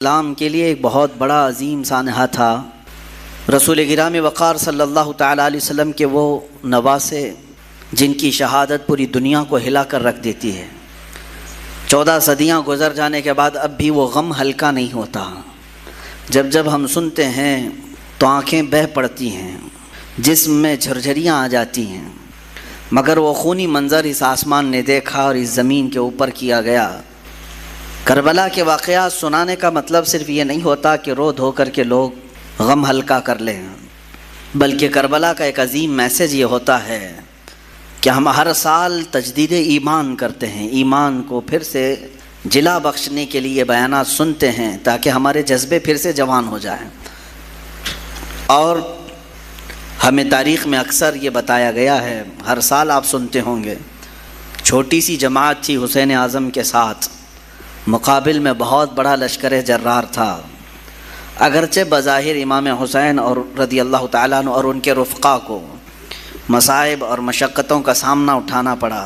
اسلام کے لیے ایک بہت بڑا عظیم سانحہ تھا۔ رسول گرامی وقار صلی اللہ تعالیٰ علیہ وسلم کے وہ نواسے جن کی شہادت پوری دنیا کو ہلا کر رکھ دیتی ہے۔ 14 صدیاں گزر جانے کے بعد اب بھی وہ غم ہلکا نہیں ہوتا۔ جب جب ہم سنتے ہیں تو آنکھیں بہہ پڑتی ہیں، جسم میں جھرجھریاں آ جاتی ہیں، مگر وہ خونی منظر اس آسمان نے دیکھا اور اس زمین کے اوپر کیا گیا۔ کربلا کے واقعات سنانے کا مطلب صرف یہ نہیں ہوتا کہ رو دھو کر کے لوگ غم ہلکا کر لیں، بلکہ کربلا کا ایک عظیم میسیج یہ ہوتا ہے کہ ہم ہر سال تجدید ایمان کرتے ہیں، ایمان کو پھر سے جلا بخشنے کے لیے بیانات سنتے ہیں تاکہ ہمارے جذبے پھر سے جوان ہو جائیں۔ اور ہمیں تاریخ میں اکثر یہ بتایا گیا ہے، ہر سال آپ سنتے ہوں گے، چھوٹی سی جماعت تھی حسین اعظم کے ساتھ، مقابل میں بہت بڑا لشکر جرار تھا۔ اگرچہ بظاہر امام حسین اور رضی اللہ تعالیٰ عنہ اور ان کے رفقا کو مصائب اور مشقتوں کا سامنا اٹھانا پڑا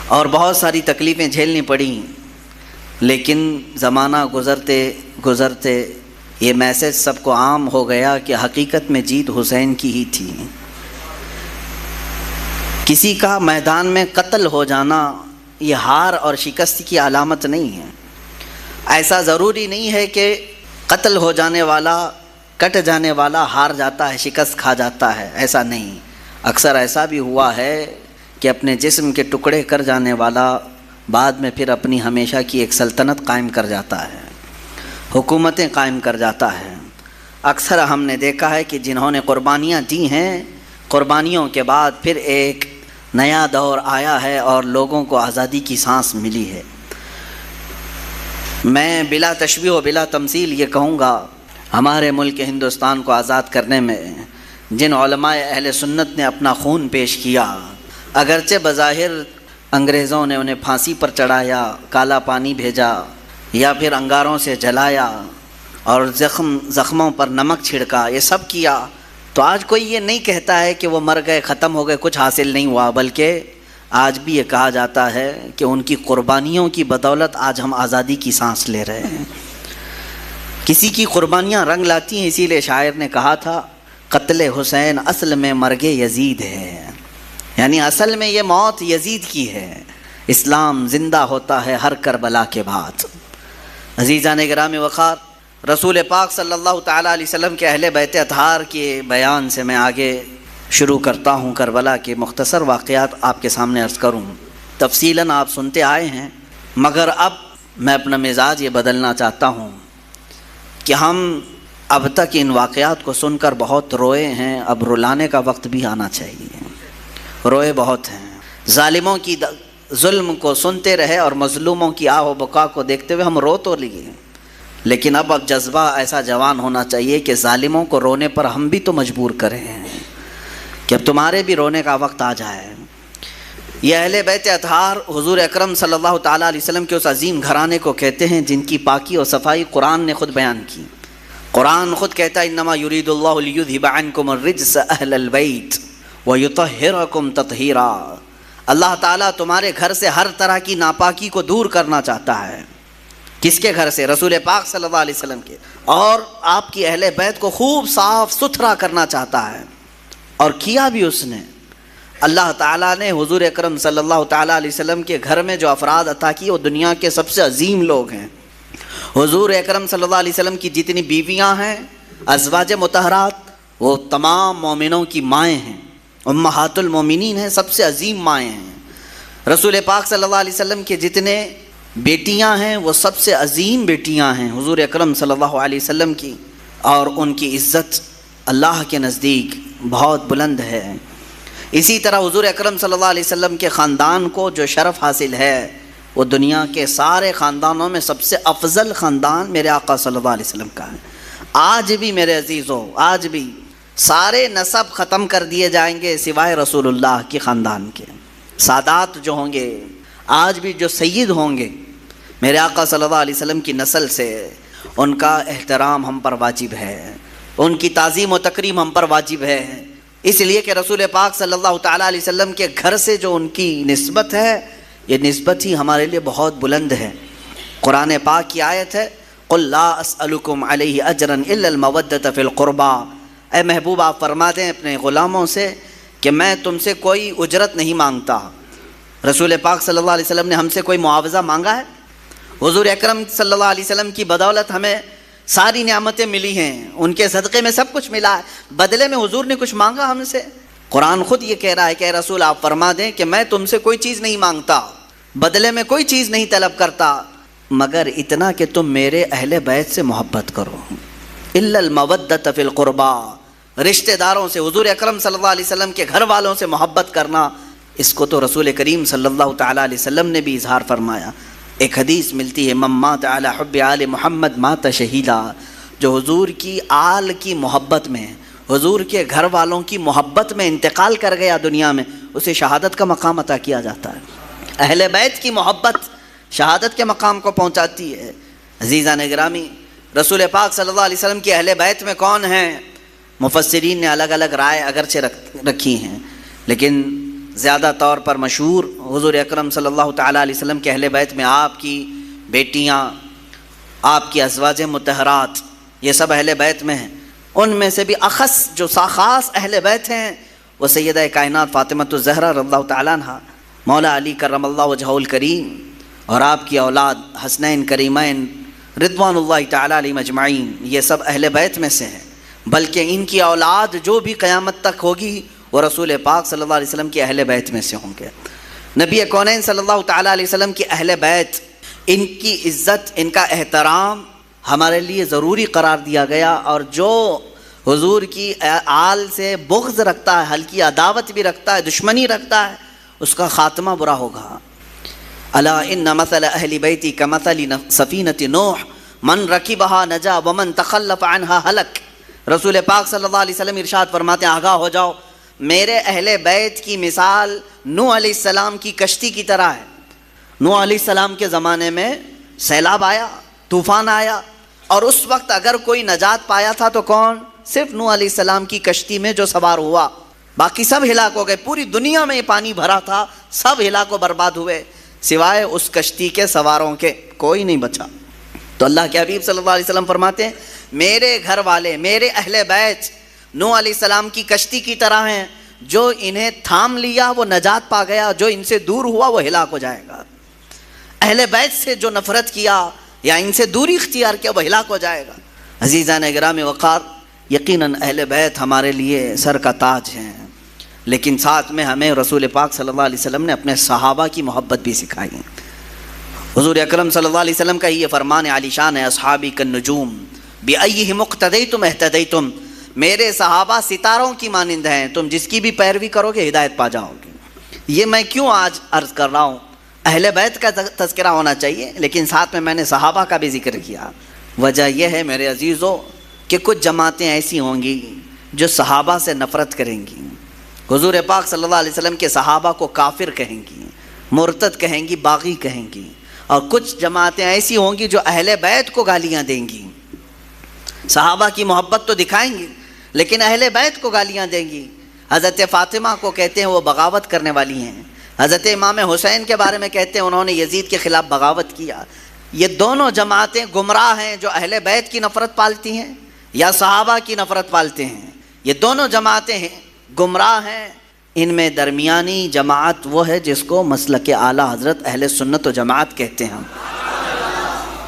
اور بہت ساری تکلیفیں جھیلنی پڑیں، لیکن زمانہ گزرتے گزرتے یہ میسیج سب کو عام ہو گیا کہ حقیقت میں جیت حسین کی ہی تھی۔ کسی کا میدان میں قتل ہو جانا یہ ہار اور شکست کی علامت نہیں ہے۔ ایسا ضروری نہیں ہے کہ قتل ہو جانے والا، کٹ جانے والا ہار جاتا ہے، شکست کھا جاتا ہے، ایسا نہیں۔ اکثر ایسا بھی ہوا ہے کہ اپنے جسم کے ٹکڑے کر جانے والا بعد میں پھر اپنی ہمیشہ کی ایک سلطنت قائم کر جاتا ہے، حکومتیں قائم کر جاتا ہے۔ اکثر ہم نے دیکھا ہے کہ جنہوں نے قربانیاں دی ہیں، قربانیوں کے بعد پھر ایک نیا دور آیا ہے اور لوگوں کو آزادی کی سانس ملی ہے۔ میں بلا تشبیہ و بلا تمثیل یہ کہوں گا، ہمارے ملک ہندوستان کو آزاد کرنے میں جن علماء اہل سنت نے اپنا خون پیش کیا، اگرچہ بظاہر انگریزوں نے انہیں پھانسی پر چڑھایا، کالا پانی بھیجا یا پھر انگاروں سے جلایا اور زخموں پر نمک چھڑکا، یہ سب کیا، تو آج کوئی یہ نہیں کہتا ہے کہ وہ مر گئے، ختم ہو گئے، کچھ حاصل نہیں ہوا، بلکہ آج بھی یہ کہا جاتا ہے کہ ان کی قربانیوں کی بدولت آج ہم آزادی کی سانس لے رہے ہیں۔ کسی کی قربانیاں رنگ لاتی ہیں، اسی لیے شاعر نے کہا تھا قتل حسین اصل میں مرگ یزید ہے، یعنی اصل میں یہ موت یزید کی ہے، اسلام زندہ ہوتا ہے ہر کربلا کے بعد۔ عزیزان گرامی وقار، رسول پاک صلی اللہ تعالیٰ علیہ وسلم کے اہل بیت اطہار کے بیان سے میں آگے شروع کرتا ہوں۔ کربلا کے مختصر واقعات آپ کے سامنے عرض کروں، تفصیلاً آپ سنتے آئے ہیں، مگر اب میں اپنا مزاج یہ بدلنا چاہتا ہوں کہ ہم اب تک ان واقعات کو سن کر بہت روئے ہیں، اب رلانے کا وقت بھی آنا چاہیے۔ روئے بہت ہیں، ظالموں کی ظلم کو سنتے رہے اور مظلوموں کی آہ و بکا کو دیکھتے ہوئے ہم رو تو لیے، لیکن اب جذبہ ایسا جوان ہونا چاہیے کہ ظالموں کو رونے پر ہم بھی تو مجبور کریں ہیں کہ اب تمہارے بھی رونے کا وقت آ جائے۔ یہ اہل بیت اطہار حضور اکرم صلی اللہ تعالیٰ علیہ وسلم کے اس عظیم گھرانے کو کہتے ہیں جن کی پاکی اور صفائی قرآن نے خود بیان کی۔ قرآن خود کہتا ہے انما یرید اللہ لیذھب عنکم الرجس اہل البیت ویطہرکم تطہیرا، اللہ تعالیٰ تمہارے گھر سے ہر طرح کی ناپاکی کو دور کرنا چاہتا ہے۔ کس کے گھر سے؟ رسول پاک صلی اللہ علیہ وسلم کے، اور آپ کی اہل بیت کو خوب صاف ستھرا کرنا چاہتا ہے، اور کیا بھی اس نے۔ اللہ تعالیٰ نے حضور اکرم صلی اللہ تعالیٰ علیہ وسلم کے گھر میں جو افراد عطا کیے وہ دنیا کے سب سے عظیم لوگ ہیں۔ حضور اکرم صلی اللہ علیہ وسلم کی جتنی بیویاں ہیں ازواج مطہرات، وہ تمام مومنوں کی مائیں ہیں، امہات المومنین ہیں، سب سے عظیم مائیں ہیں۔ رسول پاک صلی اللہ علیہ وسلم کے جتنے بیٹیاں ہیں وہ سب سے عظیم بیٹیاں ہیں حضور اکرم صلی اللہ علیہ وسلم کی، اور ان کی عزت اللہ کے نزدیک بہت بلند ہے۔ اسی طرح حضور اکرم صلی اللہ علیہ وسلم کے خاندان کو جو شرف حاصل ہے وہ دنیا کے سارے خاندانوں میں سب سے افضل خاندان میرے آقا صلی اللہ علیہ وسلم کا ہے۔ آج بھی میرے عزیزوں، آج بھی سارے نسب ختم کر دیے جائیں گے سوائے رسول اللہ کے خاندان کے۔ سادات جو ہوں گے، آج بھی جو سید ہوں گے میرے آقا صلی اللہ علیہ وسلم کی نسل سے، ان کا احترام ہم پر واجب ہے، ان کی تعظیم و تکریم ہم پر واجب ہے، اس لیے کہ رسول پاک صلی اللہ تعالیٰ علیہ وسلم کے گھر سے جو ان کی نسبت ہے، یہ نسبت ہی ہمارے لیے بہت بلند ہے۔ قرآن پاک کی آیت ہے قل لا اسألکم علیہ اجرا الا المودۃ فی القربى، اے محبوب آپ فرما دیں اپنے غلاموں سے کہ میں تم سے کوئی اجرت نہیں مانگتا۔ رسول پاک صلی اللہ علیہ وسلم نے ہم سے کوئی معاوضہ مانگا ہے؟ حضور اکرم صلی اللہ علیہ وسلم کی بدولت ہمیں ساری نعمتیں ملی ہیں، ان کے صدقے میں سب کچھ ملا ہے، بدلے میں حضور نے کچھ مانگا ہم سے؟ قرآن خود یہ کہہ رہا ہے کہ اے رسول آپ فرما دیں کہ میں تم سے کوئی چیز نہیں مانگتا، بدلے میں کوئی چیز نہیں طلب کرتا، مگر اتنا کہ تم میرے اہل بیت سے محبت کرو۔ الا المودۃ فی القربى، رشتہ داروں سے، حضور اکرم صلی اللہ علیہ وسلم کے گھر والوں سے محبت کرنا، اس کو تو رسول کریم صلی اللہ تعالیٰ علیہ وسلم نے بھی اظہار فرمایا۔ ایک حدیث ملتی ہے، من مات علی حب آل محمد مات شہیدا، جو حضور کی آل کی محبت میں، حضور کے گھر والوں کی محبت میں انتقال کر گیا دنیا میں، اسے شہادت کا مقام عطا کیا جاتا ہے۔ اہل بیت کی محبت شہادت کے مقام کو پہنچاتی ہے۔ عزیزان گرامی، رسول پاک صلی اللہ علیہ وسلم کی اہل بیت میں کون ہیں؟ مفسرین نے الگ الگ رائے اگرچہ رکھی ہیں، لیکن زیادہ طور پر مشہور حضور اکرم صلی اللہ تعالیٰ علیہ وسلم کے اہل بیت میں آپ کی بیٹیاں، آپ کی ازواج مطہرات، یہ سب اہل بیت میں ہیں۔ ان میں سے بھی اخص جو خاص اہل بیت ہیں وہ سیدہ کائنات فاطمہ الزہرا رضی اللہ تعالیٰ عنہ، مولا علی کرم اللہ وجہہ الکریم، اور آپ کی اولاد حسنین کریمین رضوان اللہ تعالیٰ علیہم اجمعین، یہ سب اہل بیت میں سے ہیں۔ بلکہ ان کی اولاد جو بھی قیامت تک ہوگی وہ رسول پاک صلی اللہ علیہ وسلم کی اہل بیت میں سے ہوں گے۔ نبی کونین صلی اللہ تعالیٰ علیہ وسلم کی اہل بیت، ان کی عزت، ان کا احترام ہمارے لیے ضروری قرار دیا گیا، اور جو حضور کی آل سے بغض رکھتا ہے، ہلکی عداوت بھی رکھتا ہے، دشمنی رکھتا ہے، اس کا خاتمہ برا ہوگا۔ الا ان مثل اہل بیتی کمثل سفینۃ نوح من رکبها نجا ومن تخلف عنها ہلک۔ رسول پاک صلی اللہ علیہ وسلم ارشاد فرماتے ہیں، آگاہ ہو جاؤ، میرے اہل بیت کی مثال نوح علیہ السلام کی کشتی کی طرح ہے۔ نوح علیہ السلام کے زمانے میں سیلاب آیا، طوفان آیا، اور اس وقت اگر کوئی نجات پایا تھا تو کون؟ صرف نوح علیہ السلام کی کشتی میں جو سوار ہوا، باقی سب ہلاک ہو گئے۔ پوری دنیا میں یہ پانی بھرا تھا، سب ہلاک و برباد ہوئے، سوائے اس کشتی کے سواروں کے کوئی نہیں بچا۔ تو اللہ کے حبیب صلی اللہ علیہ وسلم فرماتے ہیں، میرے گھر والے، میرے اہل بیت نوح علیہ السلام کی کشتی کی طرح ہیں، جو انہیں تھام لیا وہ نجات پا گیا، جو ان سے دور ہوا وہ ہلاک ہو جائے گا۔ اہل بیت سے جو نفرت کیا یا ان سے دوری اختیار کیا وہ ہلاک ہو جائے گا۔ عزیزان گرامی وقار، یقیناً اہل بیت ہمارے لیے سر کا تاج ہیں، لیکن ساتھ میں ہمیں رسول پاک صلی اللہ علیہ وسلم نے اپنے صحابہ کی محبت بھی سکھائی ہے۔ حضور اکرم صلی اللہ علیہ وسلم کا یہ فرمان عالی شان ہے، اصحابی کالنجوم بأیہم اقتدیتم اہتدیتم، میرے صحابہ ستاروں کی مانند ہیں، تم جس کی بھی پیروی کرو گے ہدایت پا جاؤ گے۔ یہ میں کیوں آج عرض کر رہا ہوں؟ اہل بیت کا تذکرہ ہونا چاہیے، لیکن ساتھ میں نے صحابہ کا بھی ذکر کیا۔ وجہ یہ ہے میرے عزیزو کہ کچھ جماعتیں ایسی ہوں گی جو صحابہ سے نفرت کریں گی، حضور پاک صلی اللہ علیہ وسلم کے صحابہ کو کافر کہیں گی، مرتد کہیں گی، باغی کہیں گی، اور کچھ جماعتیں ایسی ہوں گی جو اہل بیت کو گالیاں دیں گی۔ صحابہ کی محبت تو دکھائیں گی لیکن اہل بیت کو گالیاں دیں گی۔ حضرت فاطمہ کو کہتے ہیں وہ بغاوت کرنے والی ہیں، حضرت امام حسین کے بارے میں کہتے ہیں انہوں نے یزید کے خلاف بغاوت کیا۔ یہ دونوں جماعتیں گمراہ ہیں، جو اہل بیت کی نفرت پالتی ہیں یا صحابہ کی نفرت پالتے ہیں، یہ دونوں جماعتیں ہیں، گمراہ ہیں۔ ان میں درمیانی جماعت وہ ہے جس کو مسلک اعلیٰ حضرت اہل سنت و جماعت کہتے ہیں۔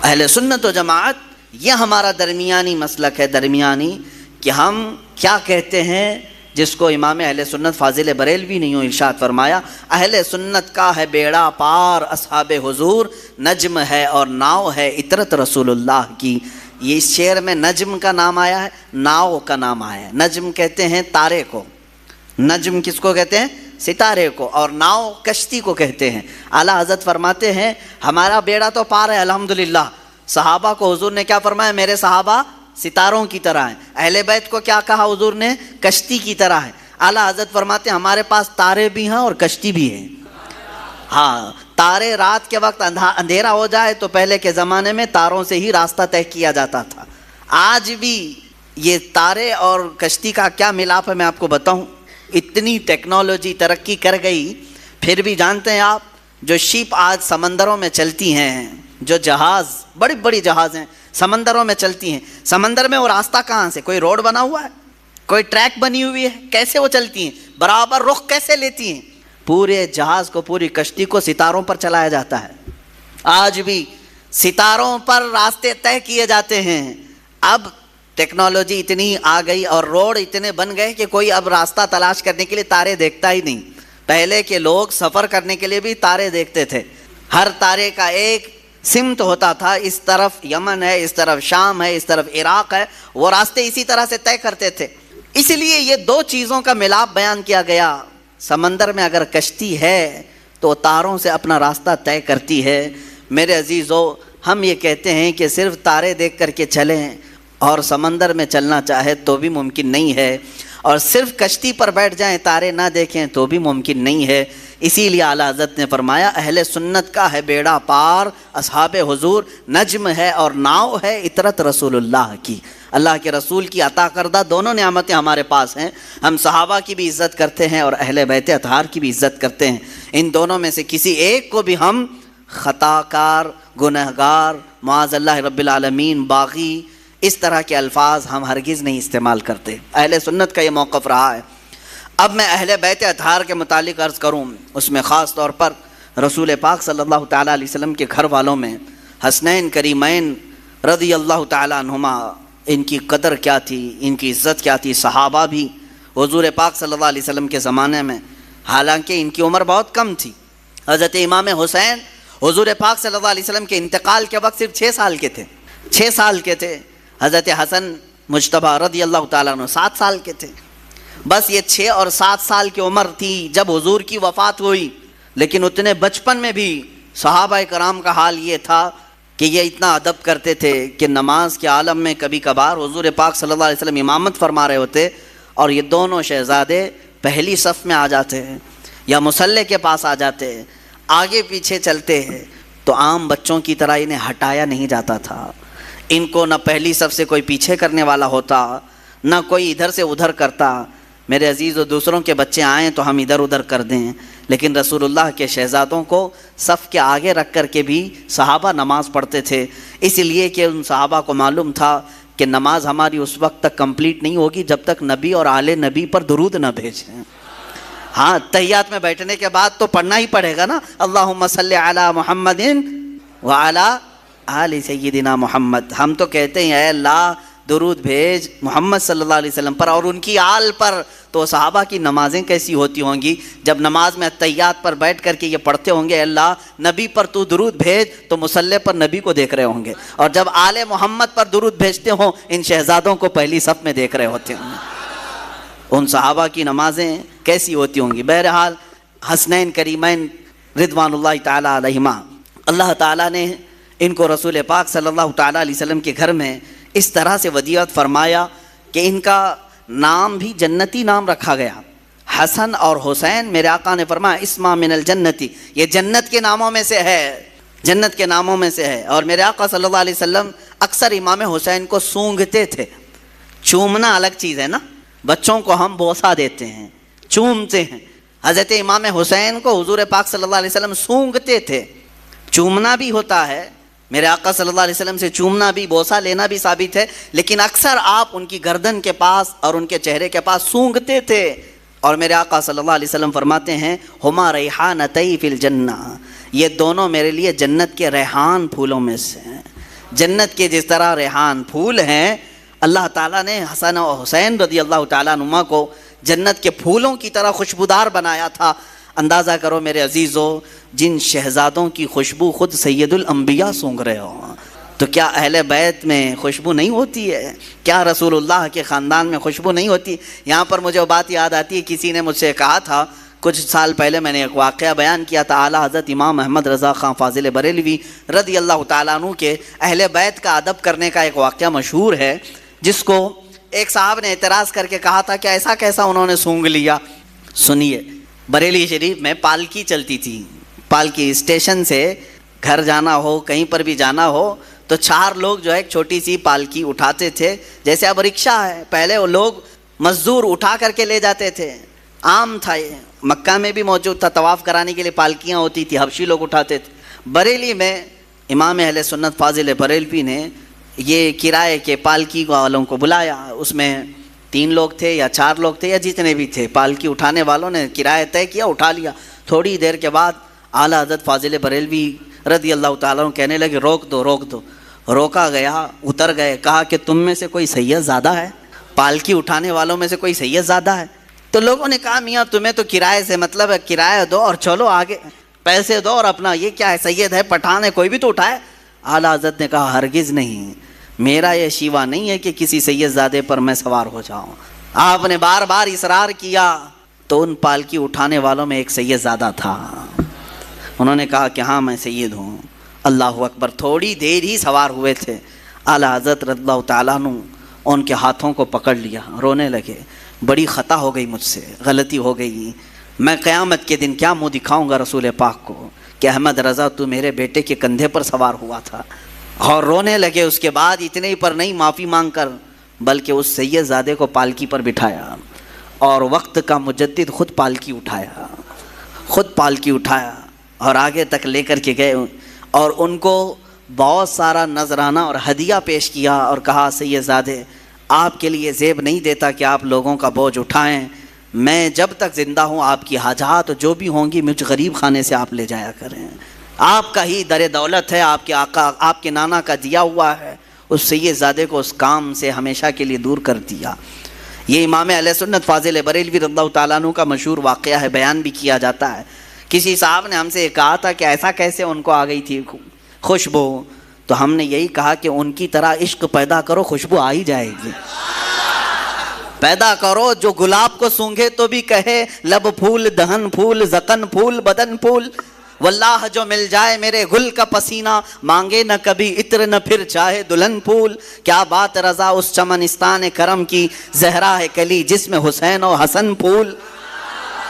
اہل سنت و جماعت یہ ہمارا درمیانی مسلک ہے، درمیانی، کہ ہم کیا کہتے ہیں، جس کو امام اہل سنت فاضل بریلوی نے یوں ارشاد فرمایا، اہل سنت کا ہے بیڑا پار اصحاب حضور، نجم ہے اور ناؤ ہے اطرت رسول اللہ کی۔ یہ اس شعر میں نجم کا نام آیا ہے، ناؤ کا نام آیا ہے۔ نجم کہتے ہیں تارے کو، نجم کس کو کہتے ہیں؟ ستارے کو، اور ناؤ کشتی کو کہتے ہیں۔ اعلیٰ حضرت فرماتے ہیں ہمارا بیڑا تو پار ہے الحمدللہ۔ صحابہ کو حضور نے کیا فرمایا؟ میرے صحابہ ستاروں کی طرح ہیں۔ اہل بیت کو کیا کہا حضور نے؟ کشتی کی طرح ہے۔ اعلیٰ حضرت فرماتے ہیں ہمارے پاس تارے بھی ہیں اور کشتی بھی ہے۔ ہاں، تارے رات کے وقت اندھیرا ہو جائے تو پہلے کے زمانے میں تاروں سے ہی راستہ طے کیا جاتا تھا۔ آج بھی یہ تارے اور کشتی کا کیا ملاپ ہے میں آپ کو بتاؤں۔ اتنی ٹیکنالوجی ترقی کر گئی، پھر بھی جانتے ہیں آپ جو شپ آج سمندروں میں چلتی ہیں، جو جہاز، بڑی بڑی جہاز ہیں، سمندروں میں چلتی ہیں. سمندر میں وہ راستہ کہاں سے؟ کوئی روڈ بنا ہوا ہے؟ کوئی ٹریک بنی ہوئی ہے؟ کیسے وہ چلتی ہیں؟ برابر رخ کیسے لیتی ہیں؟ پورے جہاز کو، پوری کشتی کو ستاروں پر چلایا جاتا ہے. آج بھی ستاروں پر راستے طے کیے جاتے ہیں. اب ٹیکنالوجی اتنی آ گئی اور روڈ اتنے بن گئے کہ کوئی اب راستہ تلاش کرنے کے لیے تارے دیکھتا ہی نہیں. پہلے کے لوگ سفر کرنے کے لیے بھی تارے دیکھتے تھے. ہر تارے کا ایک سمت ہوتا تھا، اس طرف یمن ہے، اس طرف شام ہے، اس طرف عراق ہے. وہ راستے اسی طرح سے طے کرتے تھے. اس لیے یہ دو چیزوں کا ملاپ بیان کیا گیا. سمندر میں اگر کشتی ہے تو تاروں سے اپنا راستہ طے کرتی ہے. میرے عزیزو، ہم یہ کہتے ہیں کہ صرف تارے دیکھ کر کے چلیں اور سمندر میں چلنا چاہے تو بھی ممکن نہیں ہے، اور صرف کشتی پر بیٹھ جائیں تارے نہ دیکھیں تو بھی ممکن نہیں ہے. اسی لیے اعلیٰ حضرت نے فرمایا اہل سنت کا ہے بیڑا پار، اصحاب حضور نجم ہے اور ناؤ ہے اطرت رسول اللہ کی. اللہ کے رسول کی عطا کردہ دونوں نعمتیں ہمارے پاس ہیں. ہم صحابہ کی بھی عزت کرتے ہیں اور اہل بیت اطہار کی بھی عزت کرتے ہیں. ان دونوں میں سے کسی ایک کو بھی ہم خطا کار، گنہگار، معاذ اللہ رب العالمین، باغی، اس طرح کے الفاظ ہم ہرگز نہیں استعمال کرتے. اہل سنت کا یہ موقف رہا ہے. اب میں اہل بیت اطہار کے متعلق عرض کروں، اس میں خاص طور پر رسول پاک صلی اللہ تعالیٰ علیہ وسلم کے گھر والوں میں حسنین کریمین رضی اللہ تعالیٰ عنہما، ان کی قدر کیا تھی، ان کی عزت کیا تھی. صحابہ بھی حضور پاک صلی اللہ علیہ وسلم کے زمانے میں، حالانکہ ان کی عمر بہت کم تھی. حضرت امام حسین حضور پاک صلی اللہ علیہ وسلم کے انتقال کے وقت صرف 6 سال کے تھے. 6 سال کے تھے. حضرت حسن مجتبیٰ رضی اللہ تعالیٰ عنہ 7 سال کے تھے. بس یہ 6 اور 7 سال کی عمر تھی جب حضور کی وفات ہوئی. لیکن اتنے بچپن میں بھی صحابہ کرام کا حال یہ تھا کہ یہ اتنا ادب کرتے تھے کہ نماز کے عالم میں کبھی کبھار حضور پاک صلی اللہ علیہ وسلم امامت فرما رہے ہوتے اور یہ دونوں شہزادے پہلی صف میں آ جاتے ہیں یا مصلی کے پاس آ جاتے ہیں، آگے پیچھے چلتے ہیں تو عام بچوں کی طرح انہیں ہٹایا نہیں جاتا تھا. ان کو نہ پہلی صف سے کوئی پیچھے کرنے والا ہوتا، نہ کوئی ادھر سے ادھر کرتا. میرے عزیز و دوسروں کے بچے آئیں تو ہم ادھر ادھر کر دیں، لیکن رسول اللہ کے شہزادوں کو صف کے آگے رکھ کر کے بھی صحابہ نماز پڑھتے تھے. اس لیے کہ ان صحابہ کو معلوم تھا کہ نماز ہماری اس وقت تک کمپلیٹ نہیں ہوگی جب تک نبی اور آل نبی پر درود نہ بھیجیں. ہاں، تحیات میں بیٹھنے کے بعد تو پڑھنا ہی پڑے گا نا، اللہم صلی علی محمد وعلی آل سیدنا محمد. ہم تو کہتے ہیں اے اللہ درود بھیج محمد صلی اللہ علیہ وسلم پر اور ان کی آل پر. تو صحابہ کی نمازیں کیسی ہوتی ہوں گی جب نماز میں تحیات پر بیٹھ کر کے یہ پڑھتے ہوں گے اللہ نبی پر تو درود بھیج، تو مصلی پر نبی کو دیکھ رہے ہوں گے، اور جب آل محمد پر درود بھیجتے ہوں ان شہزادوں کو پہلی صف میں دیکھ رہے ہوتے ہوں. ان صحابہ کی نمازیں کیسی ہوتی ہوں گی. بہرحال حسنین کریمین رضوان اللہ تعالیٰ علیہما، اللہ تعالیٰ نے ان کو رسول پاک صلی اللہ تعالیٰ علیہ وسلم کے گھر میں اس طرح سے ودیعت فرمایا کہ ان کا نام بھی جنتی نام رکھا گیا. حسن اور حسین میرے آقا نے فرمایا اسما من الجنتی، یہ جنت کے ناموں میں سے ہے، جنت کے ناموں میں سے ہے. اور میرے آقا صلی اللہ علیہ وسلم اکثر امام حسین کو سونگھتے تھے. چومنا الگ چیز ہے نا، بچوں کو ہم بوسہ دیتے ہیں، چومتے ہیں. حضرت امام حسین کو حضور پاک صلی اللہ علیہ وسلم سونگھتے تھے. چومنا بھی ہوتا ہے، میرے آقا صلی اللہ علیہ وسلم سے چومنا بھی، بوسہ لینا بھی ثابت ہے، لیکن اکثر آپ ان کی گردن کے پاس اور ان کے چہرے کے پاس سونگھتے تھے. اور میرے آقا صلی اللہ علیہ وسلم فرماتے ہیں ہما ریحانتی فی الجنہ، یہ دونوں میرے لیے جنت کے ریحان پھولوں میں سے ہیں. جنت کے جس طرح ریحان پھول ہیں، اللہ تعالیٰ نے حسن و حسین رضی اللہ تعالیٰ عنہما کو جنت کے پھولوں کی طرح خوشبودار بنایا تھا. اندازہ کرو میرے عزیزو، جن شہزادوں کی خوشبو خود سید الانبیاء سونگھ رہے ہو، تو کیا اہل بیت میں خوشبو نہیں ہوتی ہے؟ کیا رسول اللہ کے خاندان میں خوشبو نہیں ہوتی؟ یہاں پر مجھے وہ بات یاد آتی ہے، کسی نے مجھ سے کہا تھا کچھ سال پہلے، میں نے ایک واقعہ بیان کیا تھا، اعلیٰ حضرت امام احمد رضا خان فاضل بریلوی رضی اللہ تعالیٰ عنہ کے اہل بیت کا ادب کرنے کا ایک واقعہ مشہور ہے، جس کو ایک صاحب نے اعتراض کر کے کہا تھا کہ ایسا کیسا انہوں نے سونگھ لیا. سنیے، بریلی شریف میں پالکی چلتی تھی. پالکی اسٹیشن سے گھر جانا ہو، کہیں پر بھی جانا ہو تو 4 لوگ جو ہے ایک چھوٹی سی پالکی اٹھاتے تھے، جیسے اب رکشہ ہے. پہلے وہ لوگ مزدور اٹھا کر کے لے جاتے تھے، عام تھا یہ، مکہ میں بھی موجود تھا، طواف کرانے کے لیے پالکیاں ہوتی تھی، حبشی لوگ اٹھاتے تھے. بریلی میں امام اہل سنت فاضل بریلوی نے یہ کرائے کے پالکی والوں کو بلایا، اس میں 3 لوگ تھے یا 4 لوگ تھے یا جتنے بھی تھے، پالکی اٹھانے والوں نے کرایہ طے کیا، اٹھا لیا۔ تھوڑی دیر کے بعد اعلیٰ حضرت فاضل بریلوی رضی اللہ تعالیٰ عنہ کہنے لگے روک دو روک دو۔ روکا گیا، اتر گئے، کہا کہ تم میں سے کوئی سید زیادہ ہے؟ پالکی اٹھانے والوں میں سے کوئی سید زیادہ ہے؟ تو لوگوں نے کہا میاں تمہیں تو کرائے سے مطلب ہے، کرایہ دو اور چلو آگے، پیسے دو اور اپنا، یہ کیا ہے، سید ہے، پٹھان ہے، کوئی بھی تو اٹھائے۔ اعلیٰ حضرت نے کہا ہرگز نہیں، میرا یہ شیوا نہیں ہے کہ کسی سید زادے پر میں سوار ہو جاؤں۔ آپ نے بار بار اصرار کیا تو ان پالکی اٹھانے والوں میں ایک سید زادہ تھا، انہوں نے کہا کہ ہاں میں سید ہوں۔ اللہ اکبر، تھوڑی دیر ہی سوار ہوئے تھے، اعلیٰ حضرت رضی اللہ تعالیٰ عنہ ان کے ہاتھوں کو پکڑ لیا، رونے لگے، بڑی خطا ہو گئی مجھ سے، غلطی ہو گئی، میں قیامت کے دن کیا منہ دکھاؤں گا رسول پاک کو کہ احمد رضا تو میرے بیٹے کے کندھے پر سوار ہوا تھا۔ اور رونے لگے۔ اس کے بعد اتنے ہی پر نہیں معافی مانگ کر، بلکہ اس سید زادے کو پالکی پر بٹھایا اور وقت کا مجدد خود پالکی اٹھایا، خود پالکی اٹھایا اور آگے تک لے کر کے گئے اور ان کو بہت سارا نذرانہ اور ہدیہ پیش کیا اور کہا سید زادے آپ کے لیے زیب نہیں دیتا کہ آپ لوگوں کا بوجھ اٹھائیں، میں جب تک زندہ ہوں آپ کی حاجات جو بھی ہوں گی مجھ غریب خانے سے آپ لے جایا کریں، آپ کا ہی در دولت ہے، آپ کے آقا آپ کے نانا کا دیا ہوا ہے۔ اس سید زادے کو اس کام سے ہمیشہ کے لیے دور کر دیا۔ یہ امام اہل سنت فاضل بریلوی رضی اللہ تعالیٰ عنہ کا مشہور واقعہ ہے، بیان بھی کیا جاتا ہے۔ کسی صاحب نے ہم سے کہا تھا کہ ایسا کیسے ان کو آ گئی تھی خوشبو، تو ہم نے یہی کہا کہ ان کی طرح عشق پیدا کرو، خوشبو آ ہی جائے گی۔ پیدا کرو جو گلاب کو سونگھے تو بھی کہے لب پھول دہن پھول زکن پھول بدن پھول، واللہ جو مل جائے میرے گل کا پسینہ، مانگے نہ کبھی عطر نہ پھر چاہے دلہن پھول۔ کیا بات رضا اس چمنستان کرم کی، زہرا ہے کلی جس میں حسین و حسن پھول۔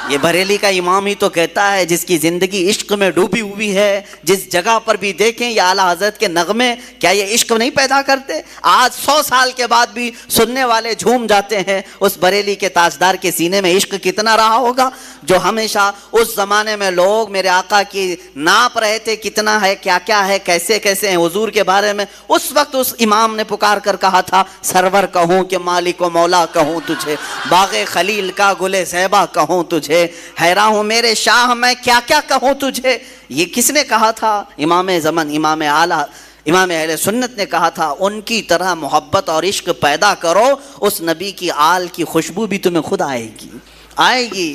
یہ بریلی کا امام ہی تو کہتا ہے جس کی زندگی عشق میں ڈوبی ہوئی ہے، جس جگہ پر بھی دیکھیں یہ اعلیٰ حضرت کے نغمے، کیا یہ عشق نہیں پیدا کرتے؟ آج 100 سال کے بعد بھی سننے والے جھوم جاتے ہیں۔ اس بریلی کے تاجدار کے سینے میں عشق کتنا رہا ہوگا، جو ہمیشہ اس زمانے میں لوگ میرے آقا کی ناپ رہے تھے کتنا ہے، کیا کیا ہے، کیسے کیسے ہیں حضور کے بارے میں۔ اس وقت اس امام نے پکار کر کہا تھا سرور کہوں کہ مالک و مولا کہوں تجھے، باغ خلیل کا گل زیبا کہوں تجھے، حیران ہوں میرے شاہ میں کیا کیا کہوں تجھے۔ یہ کس نے کہا تھا؟ امام زمن، امام اعلیٰ، امام اہل سنت نے کہا تھا ان کی طرح محبت اور عشق پیدا کرو، اس نبی کی آل کی خوشبو بھی تمہیں خود آئے گی، آئے گی۔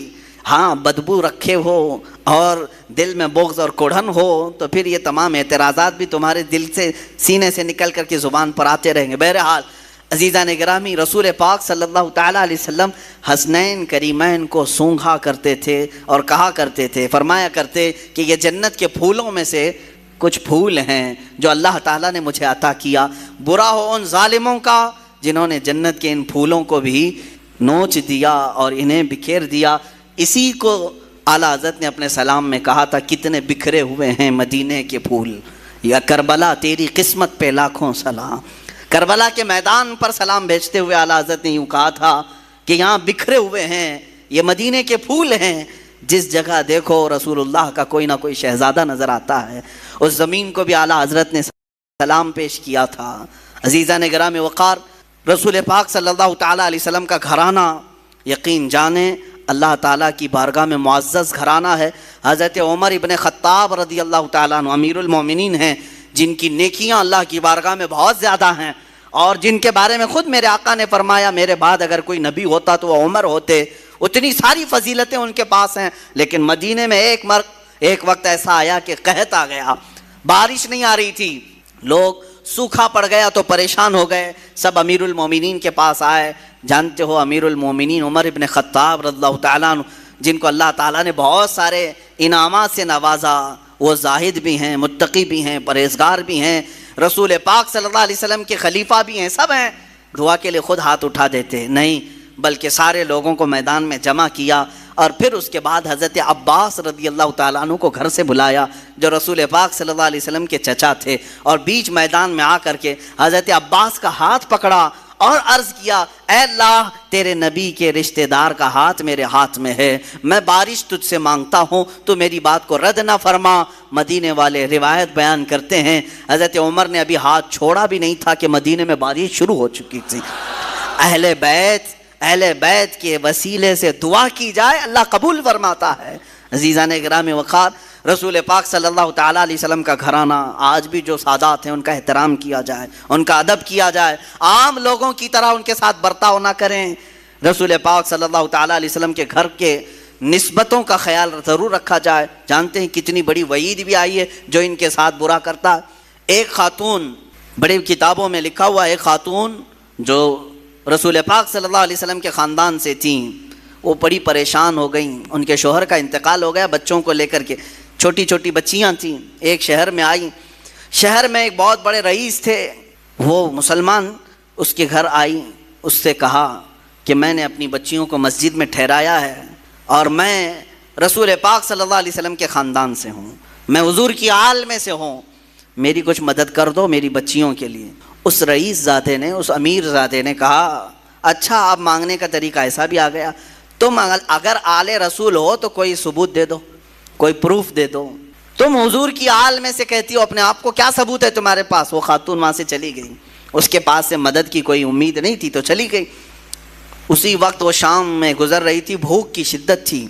ہاں بدبو رکھے ہو اور دل میں بغض اور کوڑھن ہو تو پھر یہ تمام اعتراضات بھی تمہارے دل سے سینے سے نکل کر کے زبان پر آتے رہیں گے۔ بہرحال عزیزان گرامی، رسول پاک صلی اللہ تعالیٰ علیہ وسلم حسنین کریمین کو سونگھا کرتے تھے اور کہا کرتے تھے، فرمایا کرتے کہ یہ جنت کے پھولوں میں سے کچھ پھول ہیں جو اللہ تعالیٰ نے مجھے عطا کیا، برا ہو ان ظالموں کا جنہوں نے جنت کے ان پھولوں کو بھی نوچ دیا اور انہیں بکھیر دیا۔ اسی کو اعلیٰ حضرت نے اپنے سلام میں کہا تھا کتنے بکھرے ہوئے ہیں مدینے کے پھول، یا کربلا تیری قسمت پہ لاکھوں سلام۔ کربلا کے میدان پر سلام بھیجتے ہوئے اعلیٰ حضرت نے یوں کہا تھا کہ یہاں بکھرے ہوئے ہیں، یہ مدینے کے پھول ہیں، جس جگہ دیکھو رسول اللہ کا کوئی نہ کوئی شہزادہ نظر آتا ہے۔ اس زمین کو بھی اعلیٰ حضرت نے سلام پیش کیا تھا۔ عزیزان گرامی وقار، رسول پاک صلی اللہ تعالیٰ علیہ وسلم کا گھرانہ یقین جانیں اللہ تعالیٰ کی بارگاہ میں معزز گھرانہ ہے۔ حضرت عمر ابن خطاب رضی اللہ تعالیٰ عنہ امیر المومنین ہیں، جن کی نیکیاں اللہ کی بارگاہ میں بہت زیادہ ہیں اور جن کے بارے میں خود میرے آقا نے فرمایا میرے بعد اگر کوئی نبی ہوتا تو وہ عمر ہوتے، اتنی ساری فضیلتیں ان کے پاس ہیں۔ لیکن مدینے میں ایک وقت ایسا آیا کہ قحط آ گیا، بارش نہیں آ رہی تھی، لوگ سوکھا پڑ گیا تو پریشان ہو گئے، سب امیر المومنین کے پاس آئے۔ جانتے ہو امیر المومنین عمر ابن خطاب رضی اللہ تعالیٰ عنہ، جن کو اللہ تعالیٰ نے بہت سارے انعامات سے نوازا، وہ زاہد بھی ہیں، متقی بھی ہیں، پرہیزگار بھی ہیں، رسول پاک صلی اللہ علیہ وسلم کے خلیفہ بھی ہیں، سب ہیں۔ دعا کے لیے خود ہاتھ اٹھا دیتے نہیں، بلکہ سارے لوگوں کو میدان میں جمع کیا اور پھر اس کے بعد حضرت عباس رضی اللہ تعالیٰ عنہ کو گھر سے بلایا جو رسول پاک صلی اللہ علیہ وسلم کے چچا تھے، اور بیچ میدان میں آ کر کے حضرت عباس کا ہاتھ پکڑا اور عرض کیا اے اللہ تیرے نبی کے رشتہ دار کا ہاتھ میرے ہاتھ میں ہے، میں بارش تجھ سے مانگتا ہوں، تو میری بات کو رد نہ فرما۔ مدینے والے روایت بیان کرتے ہیں حضرت عمر نے ابھی ہاتھ چھوڑا بھی نہیں تھا کہ مدینے میں بارش شروع ہو چکی تھی۔ اہل بیت کے وسیلے سے دعا کی جائے اللہ قبول فرماتا ہے۔ عزیزان گرامی وقار، رسول پاک صلی اللہ تعالیٰ علیہ وسلم کا گھرانہ، آج بھی جو سادات ہیں ان کا احترام کیا جائے، ان کا ادب کیا جائے، عام لوگوں کی طرح ان کے ساتھ برتاؤ نہ کریں۔ رسول پاک صلی اللہ تعالیٰ علیہ وسلم کے گھر کے نسبتوں کا خیال ضرور رکھا جائے۔ جانتے ہیں کتنی بڑی وعید بھی آئی ہے جو ان کے ساتھ برا کرتا ہے۔ ایک خاتون، بڑی کتابوں میں لکھا ہوا، ایک خاتون جو رسول پاک صلی اللہ علیہ وسلم کے خاندان سے تھیں، وہ بڑی پریشان ہو گئیں، ان کے شوہر کا انتقال ہو گیا، بچوں کو لے کر کے، چھوٹی چھوٹی بچیاں تھیں، ایک شہر میں آئیں۔ شہر میں ایک بہت بڑے رئیس تھے، وہ مسلمان، اس کے گھر آئی، اس سے کہا کہ میں نے اپنی بچیوں کو مسجد میں ٹھہرایا ہے اور میں رسول پاک صلی اللہ علیہ وسلم کے خاندان سے ہوں، میں حضور کی آل میں سے ہوں، میری کچھ مدد کر دو میری بچیوں کے لیے۔ اس رئیس زادے نے، اس امیر زادے نے کہا اچھا آپ مانگنے کا طریقہ ایسا بھی آ گیا، تم اگر آل رسول ہو تو کوئی ثبوت دے دو، کوئی پروف دے دو، تم حضور کی آل میں سے کہتی ہو اپنے آپ کو، کیا ثبوت ہے تمہارے پاس؟ وہ خاتون وہاں سے چلی گئی، اس کے پاس سے مدد کی کوئی امید نہیں تھی تو چلی گئی۔ اسی وقت وہ شام میں گزر رہی تھی، بھوک کی شدت تھی،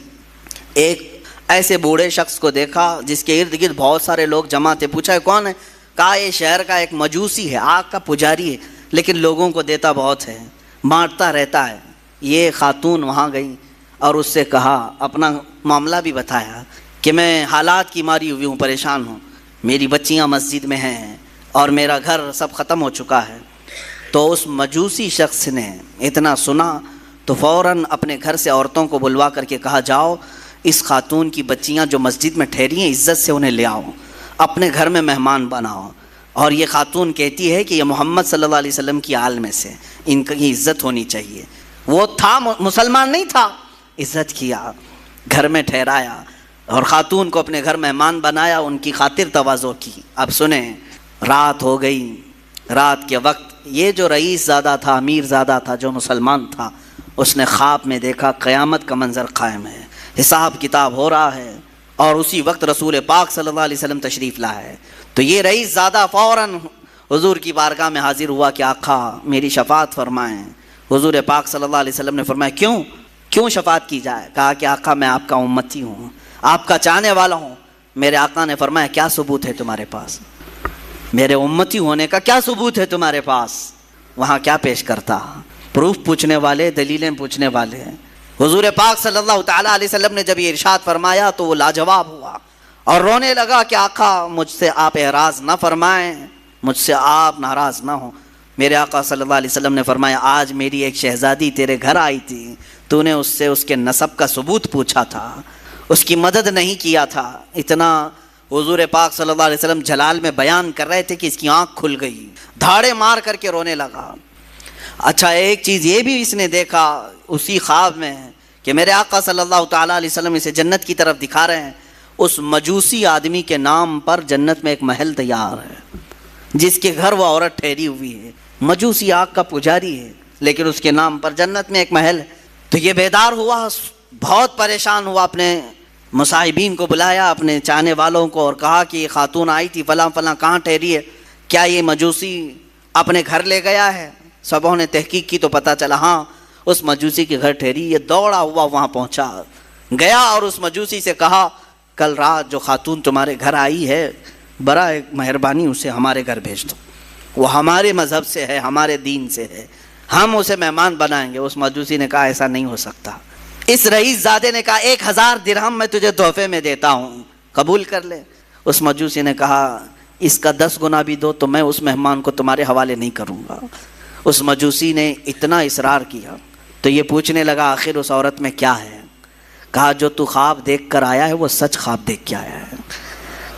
ایک ایسے بوڑھے شخص کو دیکھا جس کے ارد گرد بہت سارے لوگ جمع تھے، پوچھا کون ہے؟ کہا یہ شہر کا ایک مجوسی ہے، آگ کا پجاری ہے، لیکن لوگوں کو دیتا بہت ہے، بانٹتا رہتا ہے۔ یہ خاتون وہاں گئی اور اس سے کہا، اپنا معاملہ بھی بتایا کہ میں حالات کی ماری ہوئی ہوں، پریشان ہوں، میری بچیاں مسجد میں ہیں اور میرا گھر سب ختم ہو چکا ہے۔ تو اس مجوسی شخص نے اتنا سنا تو فوراً اپنے گھر سے عورتوں کو بلوا کر کے کہا جاؤ اس خاتون کی بچیاں جو مسجد میں ٹھہری ہیں عزت سے انہیں لے آؤ، اپنے گھر میں مہمان بناؤ، اور یہ خاتون کہتی ہے کہ یہ محمد صلی اللہ علیہ وسلم کی آل میں سے، ان کی عزت ہونی چاہیے۔ وہ تھا مسلمان نہیں تھا، عزت کیا، گھر میں ٹھہرایا اور خاتون کو اپنے گھر مہمان بنایا، ان کی خاطر تواضع کی۔ اب سنیں، رات ہو گئی، رات کے وقت یہ جو رئیس زادہ تھا، امیر زادہ تھا، جو مسلمان تھا، اس نے خواب میں دیکھا قیامت کا منظر قائم ہے، حساب کتاب ہو رہا ہے، اور اسی وقت رسول پاک صلی اللہ علیہ وسلم تشریف لایا ہے۔ تو یہ رئیس زادہ فوراً حضور کی بارگاہ میں حاضر ہوا کہ آقا میری شفاعت فرمائیں۔ حضور پاک صلی اللہ علیہ وسلم نے فرمایا کیوں شفاعت کی جائے؟ کہا کہ آقا میں آپ کا امتی ہوں، آپ کا چاہنے والا ہوں۔ میرے آقا نے فرمایا کیا ثبوت ہے تمہارے پاس؟ میرے امتی ہونے کا کیا ثبوت ہے تمہارے پاس؟ وہاں کیا پیش کرتا؟ پروف پوچھنے والے، دلیلیں پوچھنے والے۔ حضور پاک صلی اللہ تعالیٰ علیہ وسلم نے جب یہ ارشاد فرمایا تو وہ لاجواب ہوا اور رونے لگا کہ آقا مجھ سے آپ اعراض نہ فرمائیں، مجھ سے آپ ناراض نہ ہوں۔ میرے آقا صلی اللہ علیہ وسلم نے فرمایا آج میری ایک شہزادی تیرے گھر آئی تھی، تو نے اس سے اس کے نسب کا ثبوت پوچھا تھا، اس کی مدد نہیں کیا تھا۔ اتنا حضور پاک صلی اللہ علیہ وسلم جلال میں بیان کر رہے تھے کہ اس کی آنکھ کھل گئی، دھاڑے مار کر کے رونے لگا۔ اچھا ایک چیز یہ بھی اس نے دیکھا اسی خواب میں کہ میرے آقا صلی اللہ تعالیٰ علیہ وسلم اسے جنت کی طرف دکھا رہے ہیں، اس مجوسی آدمی کے نام پر جنت میں ایک محل تیار ہے، جس کے گھر وہ عورت ٹھہری ہوئی ہے، مجوسی آگ کا پجاری ہے، لیکن اس کے نام پر جنت میں ایک محل ہے۔ تو یہ بیدار ہوا، بہت پریشان ہوا، اپنے مصاحبین کو بلایا، اپنے چاہنے والوں کو، اور کہا کہ یہ خاتون آئی تھی فلاں فلاں، کہاں ٹھہری ہے؟ کیا یہ مجوسی اپنے گھر لے گیا ہے؟ سبوں نے تحقیق کی تو پتہ چلا ہاں اس مجوسی کے گھر ٹھہری۔ یہ دوڑا ہوا وہاں پہنچا، گیا اور اس مجوسی سے کہا کل رات جو خاتون تمہارے گھر آئی ہے برائے مہربانی اسے ہمارے گھر بھیج دو، وہ ہمارے مذہب سے ہے، ہمارے دین سے ہے، ہم اسے مہمان بنائیں گے۔ اس مجوسی نے کہا ایسا نہیں ہو سکتا۔ اس رئیس زادے نے کہا 1000 درہم میں تجھے تحفے میں دیتا ہوں، قبول کر لے۔ اس مجوسی نے کہا اس کا 10 گنا بھی دو تو میں اس مہمان کو تمہارے حوالے نہیں کروں گا۔ اس مجوسی نے اتنا اصرار کیا تو یہ پوچھنے لگا آخر اس عورت میں کیا ہے؟ کہا جو تو خواب دیکھ کر آیا ہے وہ سچ خواب دیکھ کے آیا ہے۔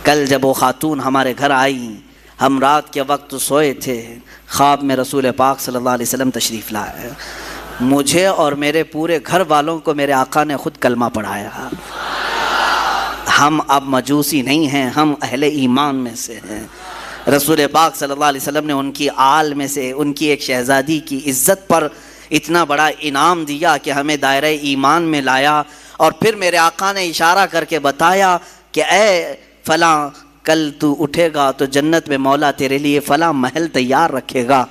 کل جب وہ خاتون ہمارے گھر آئی، ہم رات کے وقت سوئے تھے، خواب میں رسول پاک صلی اللہ علیہ وسلم تشریف لائے، مجھے اور میرے پورے گھر والوں کو میرے آقا نے خود کلمہ پڑھایا۔ ہم اب مجوسی نہیں ہیں، ہم اہل ایمان میں سے ہیں، رسول پاک صلی اللہ علیہ وسلم نے ان کی آل میں سے ان کی ایک شہزادی کی عزت پر اتنا بڑا انعام دیا کہ ہمیں دائرہ ایمان میں لایا، اور پھر میرے آقا نے اشارہ کر کے بتایا کہ اے فلاں، کل تو اٹھے گا تو جنت میں مولا تیرے لیے فلاں محل تیار رکھے گا۔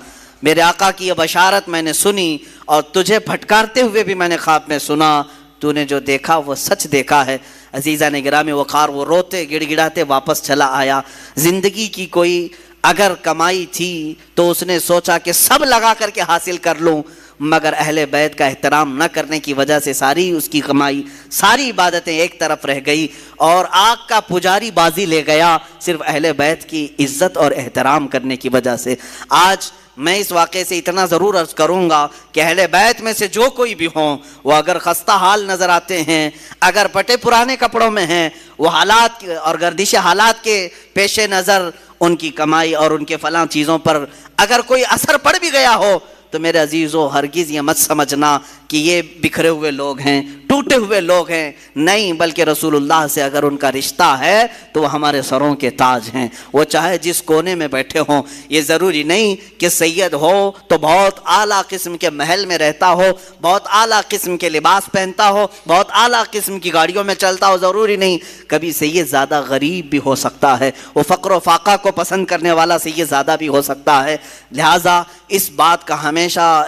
میرے آقا کی یہ بشارت میں نے سنی، اور تجھے پھٹکارتے ہوئے بھی میں نے خواب میں سنا، تو نے جو دیکھا وہ سچ دیکھا ہے۔ عزیزان گرامی وقار، وہ روتے گڑ گڑاتے واپس چلا آیا۔ زندگی کی کوئی اگر کمائی تھی تو اس نے سوچا کہ سب لگا کر کے حاصل کر لوں، مگر اہل بیت کا احترام نہ کرنے کی وجہ سے ساری اس کی کمائی، ساری عبادتیں ایک طرف رہ گئی، اور آگ کا پجاری بازی لے گیا صرف اہل بیت کی عزت اور احترام کرنے کی وجہ سے۔ آج میں اس واقعے سے اتنا ضرور عرض کروں گا کہ اہل بیت میں سے جو کوئی بھی ہوں، وہ اگر خستہ حال نظر آتے ہیں، اگر پٹے پرانے کپڑوں میں ہیں، وہ حالات اور گردش حالات کے پیش نظر ان کی کمائی اور ان کے فلاں چیزوں پر اگر کوئی اثر پڑ بھی گیا ہو، تو میرے عزیزو ہرگز یہ مت سمجھنا کہ یہ بکھرے ہوئے لوگ ہیں، ٹوٹے ہوئے لوگ ہیں، نہیں، بلکہ رسول اللہ سے اگر ان کا رشتہ ہے تو وہ ہمارے سروں کے تاج ہیں۔ وہ چاہے جس کونے میں بیٹھے ہوں، یہ ضروری نہیں کہ سید ہو تو بہت اعلیٰ قسم کے محل میں رہتا ہو، بہت اعلیٰ قسم کے لباس پہنتا ہو، بہت اعلیٰ قسم کی گاڑیوں میں چلتا ہو، ضروری نہیں۔ کبھی سید زیادہ غریب بھی ہو سکتا ہے، وہ فقر و فاقہ کو پسند کرنے والا سید زیادہ بھی ہو سکتا ہے۔ لہٰذا اس بات کا ہمیشہ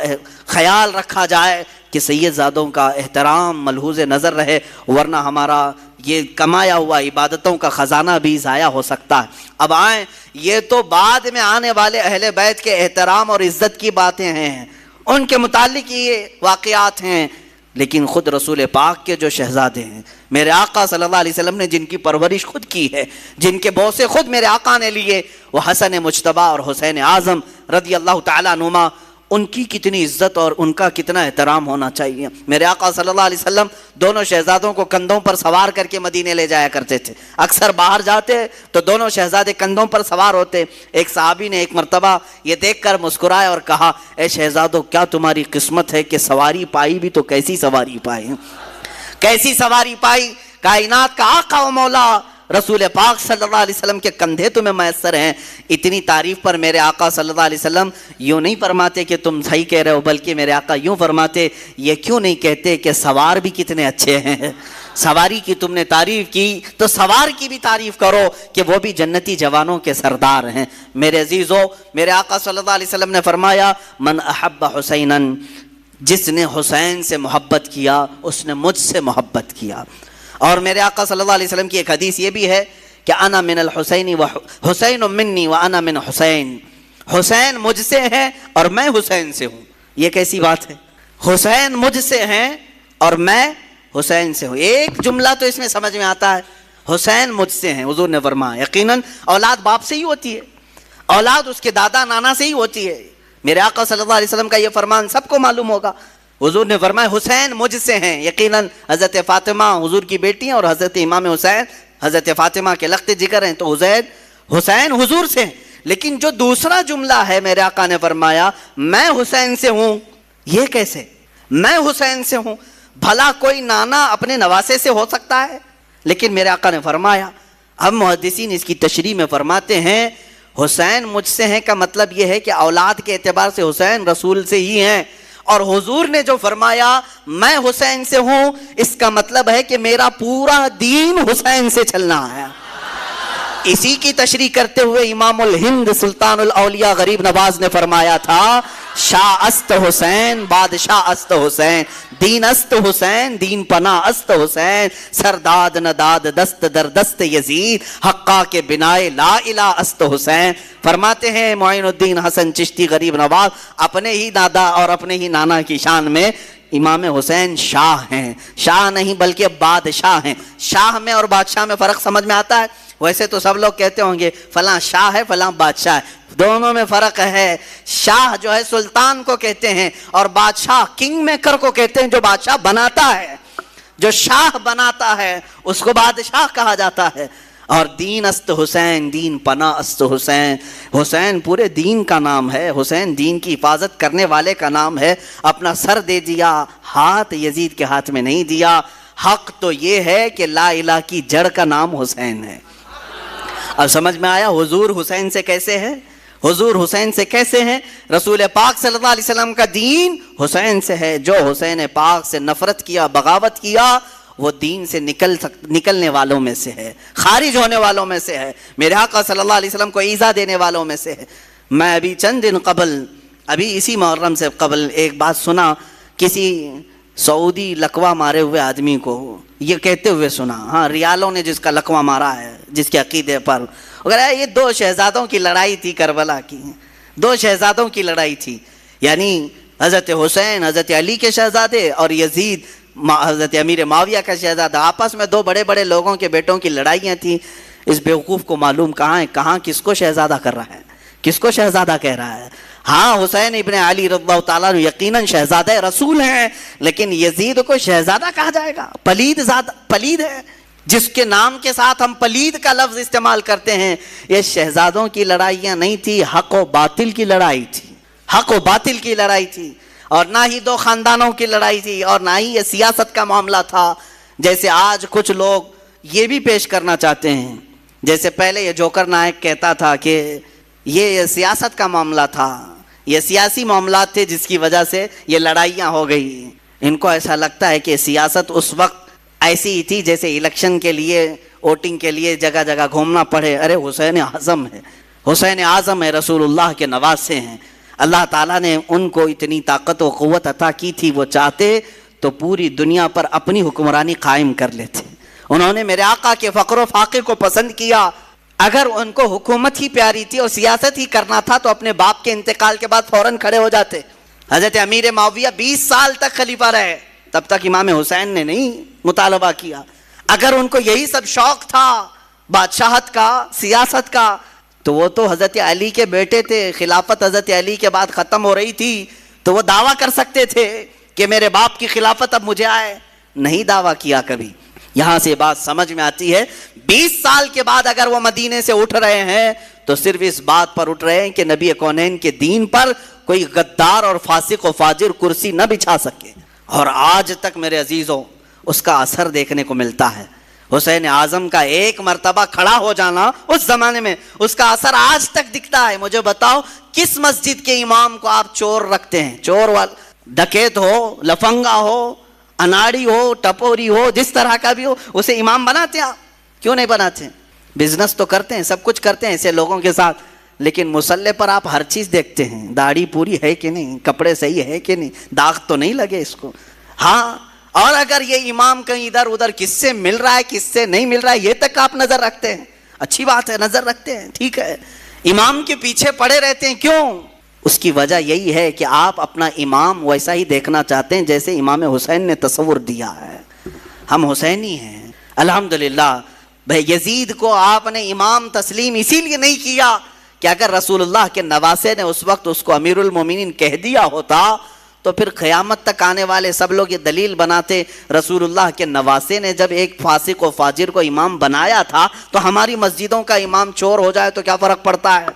خیال رکھا جائے کہ سید زادوں کا احترام ملحوظ نظر رہے، ورنہ ہمارا یہ کمایا ہوا عبادتوں کا خزانہ بھی ضائع ہو سکتا ہے۔ اب آئیں، یہ تو بعد میں آنے والے اہل بیت کے احترام اور عزت کی باتیں ہیں، ان کے متعلق یہ واقعات ہیں، لیکن خود رسول پاک کے جو شہزادے ہیں، میرے آقا صلی اللہ علیہ وسلم نے جن کی پرورش خود کی ہے، جن کے بوسے خود میرے آقا نے لیے، وہ حسن مجتبیٰ اور حسین اعظم رضی اللہ تعالیٰ عنہما، ان کی کتنی عزت اور ان کا کتنا احترام ہونا چاہیے۔ میرے آقا صلی اللہ علیہ وسلم دونوں شہزادوں کو کندھوں پر سوار کر کے مدینے لے جایا کرتے تھے۔ اکثر باہر جاتے تو دونوں شہزادے کندھوں پر سوار ہوتے۔ ایک صحابی نے ایک مرتبہ یہ دیکھ کر مسکرائے اور کہا، اے شہزادوں، کیا تمہاری قسمت ہے کہ سواری پائی بھی تو کیسی سواری پائی، کیسی سواری پائی، کائنات کا آقا و مولا رسول پاک صلی اللہ علیہ وسلم کے کندھے تمہیں میسر ہیں۔ اتنی تعریف پر میرے آقا صلی اللہ علیہ وسلم یوں نہیں فرماتے کہ تم صحیح کہہ رہے ہو، بلکہ میرے آقا یوں فرماتے، یہ کیوں نہیں کہتے کہ سوار بھی کتنے اچھے ہیں، سواری کی تم نے تعریف کی تو سوار کی بھی تعریف کرو کہ وہ بھی جنتی جوانوں کے سردار ہیں۔ میرے عزیزو، میرے آقا صلی اللہ علیہ وسلم نے فرمایا، من احب حسینا، جس نے حسین سے محبت کیا اس نے مجھ سے محبت کیا۔ اور میرے آقا صلی اللہ علیہ وسلم کی ایک حدیث یہ بھی ہے کہ انا من الحسین و حسین منی و انا من حسین، حسین مجھ سے ہے اور میں حسین سے ہوں۔ یہ کیسی بات ہے؟ حسین مجھ سے ہیں اور میں حسین سے ہوں۔ ایک جملہ تو اس میں سمجھ میں آتا ہے، حسین مجھ سے ہیں، حضور نے فرمایا۔ یقیناً اولاد باپ سے ہی ہوتی ہے، اولاد اس کے دادا نانا سے ہی ہوتی ہے۔ میرے آقا صلی اللہ علیہ وسلم کا یہ فرمان سب کو معلوم ہوگا۔ حضور نے فرمایا حسین مجھ سے ہیں۔ یقیناً حضرت فاطمہ حضور کی بیٹی ہیں، اور حضرت امام حسین حضرت فاطمہ کے لخت جگر ہیں، تو حسین حضور سے ہیں۔ لیکن جو دوسرا جملہ ہے، میرے آقا نے فرمایا میں حسین سے ہوں، یہ کیسے؟ میں حسین سے ہوں، بھلا کوئی نانا اپنے نواسے سے ہو سکتا ہے؟ لیکن میرے آقا نے فرمایا، ہم محدثین اس کی تشریح میں فرماتے ہیں حسین مجھ سے ہیں کا مطلب یہ ہے کہ اولاد کے اعتبار سے حسین رسول سے ہی ہیں، اور حضور نے جو فرمایا میں حسین سے ہوں، اس کا مطلب ہے کہ میرا پورا دین حسین سے چلنا ہے۔ اسی کی تشریح کرتے ہوئے امام الہند سلطان الاولیاء غریب نواز نے فرمایا تھا، شاہ است حسین بادشاہ است حسین، دین است حسین دین پناہ است حسین، سرداد نداد دست در دست یزید، حقا کے بنائے لا الہ است حسین۔ فرماتے ہیں معین الدین حسن چشتی غریب نواز اپنے ہی دادا اور اپنے ہی نانا کی شان میں امام حسین شاہ ہیں، شاہ نہیں بلکہ بادشاہ ہیں۔ شاہ میں اور بادشاہ میں فرق سمجھ میں آتا ہے؟ ویسے تو سب لوگ کہتے ہوں گے فلاں شاہ ہے فلاں بادشاہ ہے، دونوں میں فرق ہے۔ شاہ جو ہے سلطان کو کہتے ہیں، اور بادشاہ کنگ میکر کو کہتے ہیں، جو بادشاہ بناتا ہے، جو شاہ بناتا ہے اس کو بادشاہ کہا جاتا ہے۔ اور دین است حسین دین پناہ است حسین، حسین پورے دین کا نام ہے، حسین دین کی حفاظت کرنے والے کا نام ہے۔ اپنا سر دے دیا، ہاتھ یزید کے ہاتھ میں نہیں دیا۔ حق تو یہ ہے کہ لا الہ کی جڑ کا نام حسین ہے، اب سمجھ میں آیا حضور حسین سے کیسے ہے؟ حضور حسین سے کیسے ہیں؟ رسول پاک صلی اللہ علیہ وسلم کا دین حسین سے ہے. جو حسین پاک سے نفرت کیا، بغاوت کیا، وہ دین سے نکلنے والوں میں سے ہے، خارج ہونے والوں میں سے ہے، میرے آقا صلی اللہ علیہ وسلم کو ایذا دینے والوں میں سے ہے. میں ابھی چند دن قبل، ابھی اسی محرم سے قبل ایک بات سنا، کسی سعودی لقوہ مارے ہوئے آدمی کو یہ کہتے ہوئے سنا، ہاں ریالوں نے جس کا لقوہ مارا ہے جس کے عقیدے پر، اگر یہ 2 شہزادوں کی لڑائی تھی کربلا کی، 2 شہزادوں کی لڑائی تھی، یعنی حضرت حسین حضرت علی کے شہزادے اور یزید حضرت امیر معاویہ کا شہزادہ، آپس میں 2 بڑے بڑے لوگوں کے بیٹوں کی لڑائیاں تھیں. اس بیوقوف کو معلوم کہاں ہے، کہاں کس کو شہزادہ کر رہا ہے، کس کو شہزادہ کہہ رہا ہے. ہاں حسین ابن علی رضی اللہ تعالیٰ عنہ یقیناً شہزادہ رسول ہیں، لیکن یزید کو شہزادہ کہا جائے گا؟ پلید ہے، جس کے نام کے ساتھ ہم پلید کا لفظ استعمال کرتے ہیں. یہ شہزادوں کی لڑائیاں نہیں تھی، حق و باطل کی لڑائی تھی، حق و باطل کی لڑائی تھی، اور نہ ہی 2 خاندانوں کی لڑائی تھی، اور نہ ہی یہ سیاست کا معاملہ تھا جیسے آج کچھ لوگ یہ بھی پیش کرنا چاہتے ہیں. جیسے پہلے یہ جوکر نائک کہتا تھا کہ یہ سیاست کا معاملہ تھا، یہ سیاسی معاملات تھے جس کی وجہ سے یہ لڑائیاں ہو گئی. ان کو ایسا لگتا ہے کہ سیاست اس وقت ایسی ہی تھی جیسے الیکشن کے لیے، ووٹنگ کے لیے جگہ جگہ گھومنا پڑے. ارے حسین اعظم ہے، حسین اعظم ہے، رسول اللہ کے نواسے ہیں. اللہ تعالیٰ نے ان کو اتنی طاقت و قوت عطا کی تھی، وہ چاہتے تو پوری دنیا پر اپنی حکمرانی قائم کر لیتے. انہوں نے میرے آقا کے فقر و فاقے کو پسند کیا. اگر ان کو حکومت ہی پیاری تھی اور سیاست ہی کرنا تھا تو اپنے باپ کے انتقال کے بعد فوراً کھڑے ہو جاتے. حضرت امیر معاویہ 20 سال تک خلیفہ رہے، تب تک امام حسین نے نہیں مطالبہ کیا. اگر ان کو یہی سب شوق تھا بادشاہت کا، سیاست کا، تو وہ تو حضرت علی کے بیٹے تھے. خلافت حضرت علی کے بعد ختم ہو رہی تھی تو وہ دعویٰ کر سکتے تھے کہ میرے باپ کی خلافت اب مجھے آئے. نہیں دعویٰ کیا کبھی. یہاں سے بات سمجھ میں آتی ہے، 20 سال کے بعد اگر وہ مدینے سے اٹھ رہے ہیں تو صرف اس بات پر اٹھ رہے ہیں کہ نبی کونین کے دین پر کوئی غدار اور فاسق و فاجر کرسی نہ بچھا سکے. اور آج تک میرے عزیزوں اس کا اثر دیکھنے کو ملتا ہے. حسین اعظم کا ایک مرتبہ کھڑا ہو جانا اس زمانے میں، اس کا اثر آج تک دکھتا ہے. مجھے بتاؤ کس مسجد کے امام کو آپ چور رکھتے ہیں؟ چور ڈکیت ہو، لفنگا ہو، اناڑی ہو، ٹپوری ہو، جس طرح کا بھی ہو، اسے امام بناتے ہیں آپ؟ کیوں نہیں بناتے؟ بزنس تو کرتے ہیں، سب کچھ کرتے ہیں ایسے لوگوں کے ساتھ، لیکن مصلے پر آپ ہر چیز دیکھتے ہیں. داڑھی پوری ہے کہ نہیں، کپڑے صحیح ہے کہ نہیں، داغ تو نہیں لگے اس کو. ہاں، اور اگر یہ امام کہیں ادھر ادھر کس سے مل رہا ہے کس سے نہیں مل رہا ہے، یہ تک آپ نظر رکھتے ہیں. اچھی بات ہے، نظر رکھتے ہیں، ٹھیک ہے. امام کے پیچھے پڑے رہتے ہیں، کیوں؟ اس کی وجہ یہی ہے کہ آپ اپنا امام ویسا ہی دیکھنا چاہتے ہیں جیسے امام حسین نے تصور دیا ہے. ہم حسینی ہیں الحمدللہ. بھائی یزید کو آپ نے امام تسلیم اسی لیے نہیں کیا کہ اگر رسول اللہ کے نواسے نے اس وقت اس کو امیر المومنین کہہ دیا ہوتا تو پھر قیامت تک آنے والے سب لوگ یہ دلیل بناتے، رسول اللہ کے نواسے نے جب ایک فاسق و فاجر کو امام بنایا تھا تو ہماری مسجدوں کا امام چور ہو جائے تو کیا فرق پڑتا ہے؟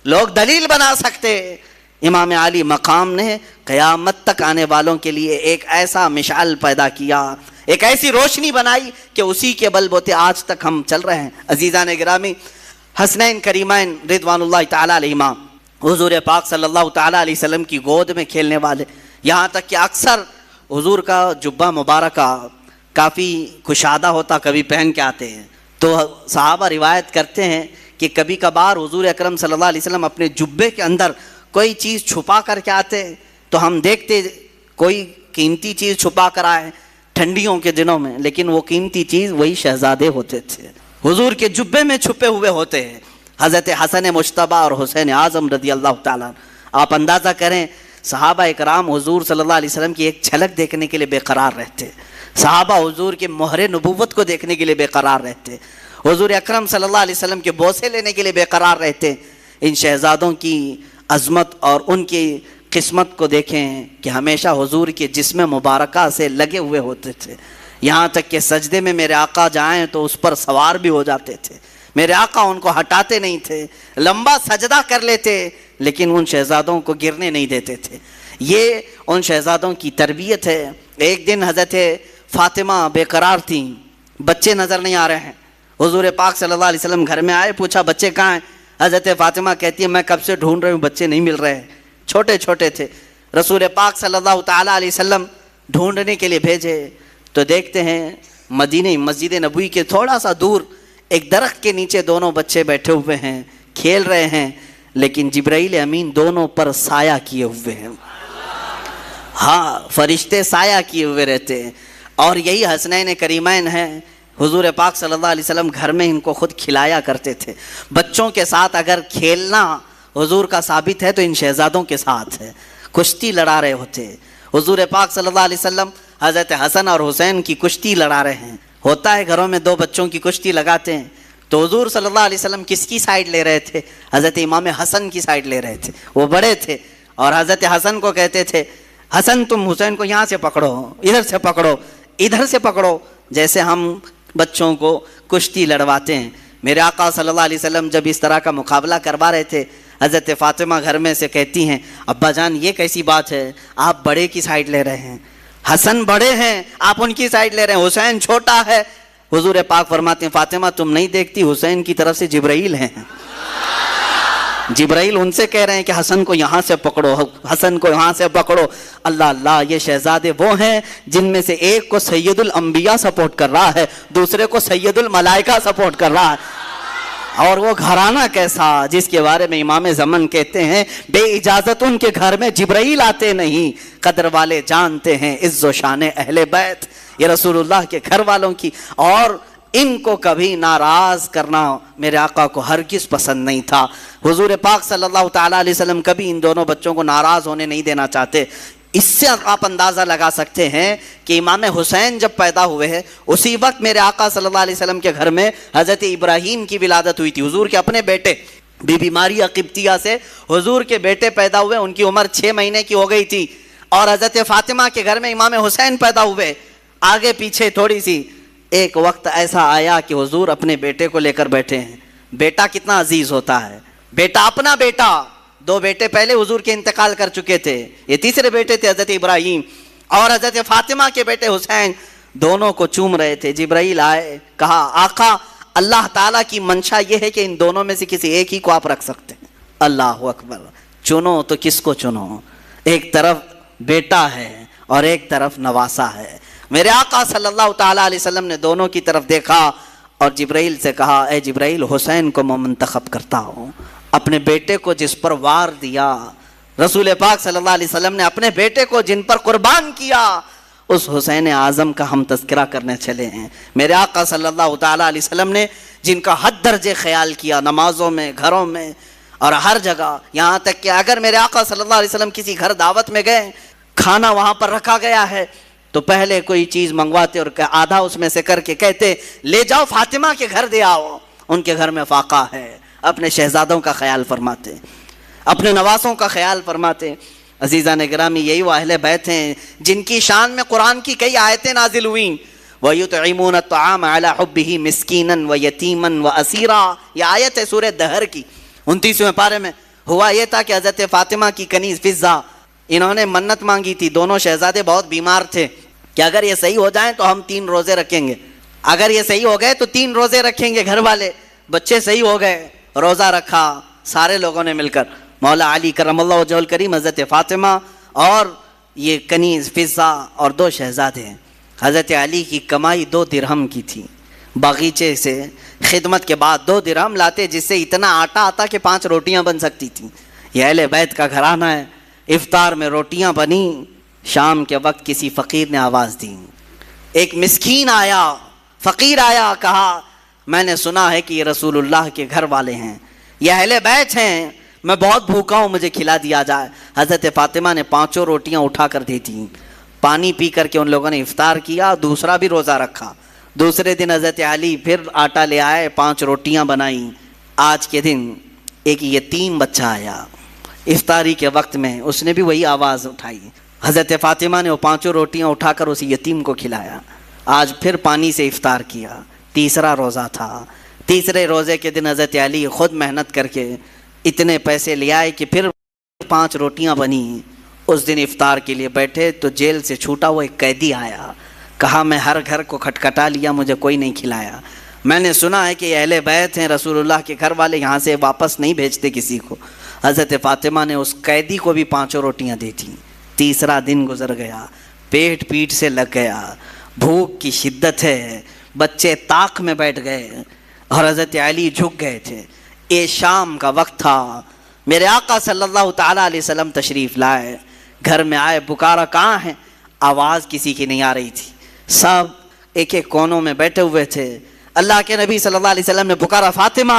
لوگ دلیل بنا سکتے. امام علی مقام نے قیامت تک آنے والوں کے لیے ایک ایسا مشعل پیدا کیا، ایک ایسی روشنی بنائی کہ اسی کے بل بوتے آج تک ہم چل رہے ہیں. عزیزان گرامی، حسنین کریمین رضوان اللہ تعالیٰ علیہما حضور پاک صلی اللہ تعالیٰ علیہ وسلم کی گود میں کھیلنے والے، یہاں تک کہ اکثر حضور کا جبہ مبارکہ کافی کشادہ ہوتا، کبھی پہن کے آتے ہیں. تو صحابہ روایت کرتے ہیں کہ کبھی کبھار حضور اکرم صلی اللہ علیہ وسلم اپنے جبے کے اندر کوئی چیز چھپا کر کے آتے تو ہم دیکھتے کوئی قیمتی چیز چھپا کر آئے ٹھنڈیوں کے دنوں میں، لیکن وہ قیمتی چیز وہی شہزادے ہوتے تھے، حضور کے جبے میں چھپے ہوئے ہوتے ہیں، حضرت حسن مجتبیٰ اور حسین اعظم رضی اللہ تعالیٰ. آپ اندازہ کریں صحابہ اکرام حضور صلی اللہ علیہ وسلم کی ایک جھلک دیکھنے کے لیے بے قرار رہتے، صحابہ حضور کے مہر نبوت کو دیکھنے کے لیے بے قرار رہتے، حضور اکرم صلی اللہ علیہ وسلم کے بوسے لینے کے لیے بے قرار رہتے. ان شہزادوں کی عظمت اور ان کی قسمت کو دیکھیں کہ ہمیشہ حضور کے جسم مبارکہ سے لگے ہوئے ہوتے تھے، یہاں تک کہ سجدے میں میرے آقا جائیں تو اس پر سوار بھی ہو جاتے تھے. میرے آقا ان کو ہٹاتے نہیں تھے، لمبا سجدہ کر لیتے لیکن ان شہزادوں کو گرنے نہیں دیتے تھے. یہ ان شہزادوں کی تربیت ہے. ایک دن حضرت فاطمہ بے قرار تھیں، بچے نظر نہیں آ رہے ہیں، حضور پاک صلی اللہ علیہ وسلم گھر میں آئے, پوچھا بچے کہاں ہیں؟ حضرت فاطمہ کہتی ہے میں کب سے ڈھونڈ رہی ہوں, بچے نہیں مل رہے, چھوٹے چھوٹے تھے. رسول پاک صلی اللہ تعالیٰ علیہ وسلم ڈھونڈنے کے لیے بھیجے تو دیکھتے ہیں مدینہ مسجد نبوی کے تھوڑا سا دور ایک درخت کے نیچے دونوں بچے بیٹھے ہوئے ہیں, کھیل رہے ہیں, لیکن جبرائیل امین دونوں پر سایہ کیے ہوئے ہیں. ہاں, فرشتے سایہ کیے ہوئے رہتے ہیں. اور یہی حسنین کریمین ہیں. حضور پاک صلی اللہ علیہ وسلم گھر میں ان کو خود کھلایا کرتے تھے. بچوں کے ساتھ اگر کھیلنا حضور کا ثابت ہے تو ان شہزادوں کے ساتھ ہے. کشتی لڑا رہے ہوتے حضور پاک صلی اللہ علیہ وسلم, حضرت حسن اور حسین کی کشتی لڑا رہے ہیں. ہوتا ہے گھروں میں دو بچوں کی کشتی لگاتے ہیں, تو حضور صلی اللہ علیہ وسلم کس کی سائیڈ لے رہے تھے؟ حضرت امام حسن کی سائیڈ لے رہے تھے. وہ بڑے تھے اور حضرت حسن کو کہتے تھے حسن تم حسین کو یہاں سے پکڑو, ادھر سے پکڑو, ادھر سے پکڑو, جیسے ہم بچوں کو کشتی لڑواتے ہیں. میرے آقا صلی اللہ علیہ وسلم جب اس طرح کا مقابلہ کروا رہے تھے, حضرت فاطمہ گھر میں سے کہتی ہیں ابا جان یہ کیسی بات ہے, آپ بڑے کی سائیڈ لے رہے ہیں, حسن بڑے ہیں آپ ان کی سائیڈ لے رہے ہیں, حسین چھوٹا ہے. حضور پاک فرماتے ہیں فاطمہ تم نہیں دیکھتی حسین کی طرف سے جبرائیل ہیں, جبرائیل ان سے کہہ رہے ہیں کہ حسن کو یہاں سے پکڑو, حسن کو یہاں سے پکڑو. اللہ اللہ, یہ شہزادے وہ ہیں جن میں سے ایک کو سید الانبیاء سپورٹ کر رہا ہے, دوسرے کو سید الملائکہ سپورٹ کر رہا ہے. اور وہ گھرانہ کیسا جس کے بارے میں امام زمن کہتے ہیں بے اجازت ان کے گھر میں جبرائیل آتے نہیں, قدر والے جانتے ہیں عز و شان اہل بیت. یہ رسول اللہ کے گھر والوں کی, اور ان کو کبھی ناراض کرنا میرے آقا کو ہرگز پسند نہیں تھا. حضور پاک صلی اللہ تعالیٰ علیہ وسلم کبھی ان دونوں بچوں کو ناراض ہونے نہیں دینا چاہتے. اس سے آپ اندازہ لگا سکتے ہیں کہ امام حسین جب پیدا ہوئے ہیں اسی وقت میرے آقا صلی اللہ علیہ وسلم کے گھر میں حضرت ابراہیم کی ولادت ہوئی تھی. حضور کے اپنے بیٹے بی بی ماریہ قبطیہ سے حضور کے بیٹے پیدا ہوئے, ان کی عمر 6 مہینے کی ہو گئی تھی. اور حضرت فاطمہ کے گھر میں امام حسین پیدا ہوئے. آگے پیچھے تھوڑی سی ایک وقت ایسا آیا کہ حضور اپنے بیٹے کو لے کر بیٹھے ہیں. بیٹا کتنا عزیز ہوتا ہے, بیٹا اپنا بیٹا. 2 بیٹے پہلے حضور کے انتقال کر چکے تھے, یہ تیسرے بیٹے تھے حضرت ابراہیم, اور حضرت فاطمہ کے بیٹے حسین دونوں کو چوم رہے تھے. جبرائیل آئے, کہا آقا اللہ تعالیٰ کی منشا یہ ہے کہ ان دونوں میں سے کسی ایک ہی کو آپ رکھ سکتے ہیں. اللہ اکبر, چنو تو کس کو چنو؟ ایک طرف بیٹا ہے اور ایک طرف نواسا ہے. میرے آقا صلی اللہ تعالیٰ علیہ وسلم نے دونوں کی طرف دیکھا اور جبرائیل سے کہا اے جبرائیل, حسین کو میں منتخب کرتا ہوں. اپنے بیٹے کو جس پر وار دیا, رسول پاک صلی اللہ علیہ وسلم نے اپنے بیٹے کو جن پر قربان کیا, اس حسین اعظم کا ہم تذکرہ کرنے چلے ہیں. میرے آقا صلی اللہ تعالیٰ علیہ وسلم نے جن کا حد درجے خیال کیا, نمازوں میں, گھروں میں اور ہر جگہ, یہاں تک کہ اگر میرے آقا صلی اللہ علیہ وسلم کسی گھر دعوت میں گئے, کھانا وہاں پر رکھا گیا ہے تو پہلے کوئی چیز منگواتے اور آدھا اس میں سے کر کے کہتے لے جاؤ فاطمہ کے گھر دے آؤ, ان کے گھر میں فاقہ ہے. اپنے شہزادوں کا خیال فرماتے, اپنے نواسوں کا خیال فرماتے. عزیزان گرامی, یہی وہ اہل بیت ہیں جن کی شان میں قرآن کی کئی آیتیں نازل ہوئیں. وَيُطْعِمُونَ الطَّعَامَ عَلَىٰ حُبِّهِ مِسْكِينًا وَيَتِيمًا وَأَسِيرًا. یہ آیت ہے سورہ دہر کی 29ویں پارے میں. ہوا یہ تھا کہ حضرت فاطمہ کی کنیز فضہ, انہوں نے منت مانگی تھی. دونوں شہزادے بہت بیمار تھے کہ اگر یہ صحیح ہو جائیں تو ہم 3 روزے رکھیں گے, اگر یہ صحیح ہو گئے تو 3 روزے رکھیں گے. گھر والے بچے صحیح ہو گئے, روزہ رکھا سارے لوگوں نے مل کر. مولا علی کرم اللہ وجہہ الکریم, حضرت فاطمہ اور یہ کنیز فضہ اور 2 شہزادے ہیں. حضرت علی کی کمائی 2 درہم کی تھی. باغیچے سے خدمت کے بعد 2 درہم لاتے جس سے اتنا آٹا آتا کہ 5 روٹیاں بن سکتی تھیں. یہ اہل بیت کا گھرانہ ہے. افطار میں روٹیاں بنی. شام کے وقت کسی فقیر نے آواز دی, ایک مسکین آیا, فقیر آیا, کہا میں نے سنا ہے کہ یہ رسول اللہ کے گھر والے ہیں, یہ اہل بیت ہیں, میں بہت بھوکا ہوں, مجھے کھلا دیا جائے. حضرت فاطمہ نے 5 روٹیاں اٹھا کر دی تھیں. پانی پی کر کے ان لوگوں نے افطار کیا, دوسرا بھی روزہ رکھا. دوسرے دن حضرت علی پھر آٹا لے آئے, 5 روٹیاں بنائیں. آج کے دن ایک یتیم بچہ آیا افطاری کے وقت میں, اس نے بھی وہی آواز اٹھائی. حضرت فاطمہ نے وہ 5 روٹیاں اٹھا کر اس یتیم کو کھلایا. آج پھر پانی سے افطار کیا. تیسرا روزہ تھا. تیسرے روزے کے دن حضرت علی خود محنت کر کے اتنے پیسے لے آئے کہ پھر 5 روٹیاں بنی. اس دن افطار کے لیے بیٹھے تو جیل سے چھوٹا ہوا ایک قیدی آیا, کہا میں ہر گھر کو کھٹکھٹا لیا, مجھے کوئی نہیں کھلایا. میں نے سنا ہے کہ اہل بیت ہیں رسول اللہ کے گھر والے، یہاں سے واپس نہیں بھیجتے کسی کو۔ حضرت فاطمہ نے اس قیدی کو بھی 5 روٹیاں دی تھیں۔ تیسرا دن گزر گیا، پیٹ پیٹ سے لگ گیا، بھوک کی شدت ہے، بچے طاق میں بیٹھ گئے اور حضرت علی جھک گئے تھے۔ یہ شام کا وقت تھا، میرے آقا صلی اللہ تعالیٰ علیہ وسلم تشریف لائے، گھر میں آئے، پکارا کہاں ہیں؟ آواز کسی کی نہیں آ رہی تھی، سب ایک ایک کونوں میں بیٹھے ہوئے تھے۔ اللہ کے نبی صلی اللہ علیہ وسلم نے پکارا فاطمہ،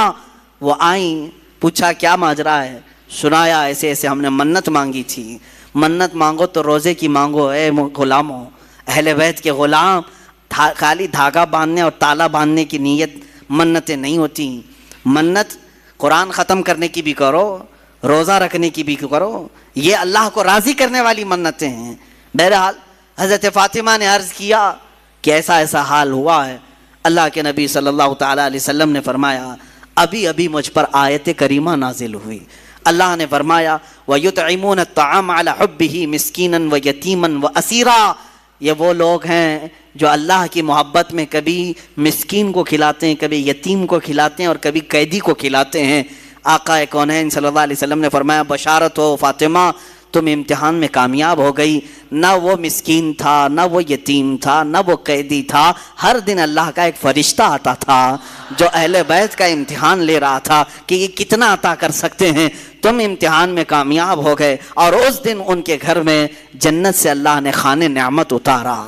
وہ آئیں، پوچھا کیا ماجرا ہے؟ سنایا ایسے ایسے ہم نے منت مانگی تھی۔ منت مانگو تو روزے کی مانگو اے غلاموں، اہل بیت کے غلام، خالی دھاگا باندھنے اور تالا باندھنے کی نیت منتیں نہیں ہوتی۔ منت قرآن ختم کرنے کی بھی کرو، روزہ رکھنے کی بھی کرو، یہ اللہ کو راضی کرنے والی منتیں ہیں۔ بہرحال حضرت فاطمہ نے عرض کیا کہ ایسا ایسا حال ہوا ہے۔ اللہ کے نبی صلی اللہ تعالیٰ علیہ وسلم نے فرمایا ابھی ابھی مجھ پر آیت کریمہ نازل ہوئی۔ اللہ نے فرمایا وَيُطْعِمُونَ الطَّعَامَ عَلَى حُبِّهِ مِسْكِينًا وَيَتِيمًا وَأَسِيرًا، یہ وہ لوگ ہیں جو اللہ کی محبت میں کبھی مسکین کو کھلاتے ہیں، کبھی یتیم کو کھلاتے ہیں اور کبھی قیدی کو کھلاتے ہیں۔ آقا کونین صلی اللہ علیہ وسلم نے فرمایا بشارت ہو فاطمہ، تم امتحان میں کامیاب ہو گئی، نہ وہ مسکین تھا، نہ وہ یتیم تھا، نہ وہ قیدی تھا، ہر دن اللہ کا ایک فرشتہ آتا تھا جو اہل بیت کا امتحان لے رہا تھا کہ یہ کتنا عطا کر سکتے ہیں۔ تم امتحان میں کامیاب ہو گئے اور اس دن ان کے گھر میں جنت سے اللہ نے خوان نعمت اتارا۔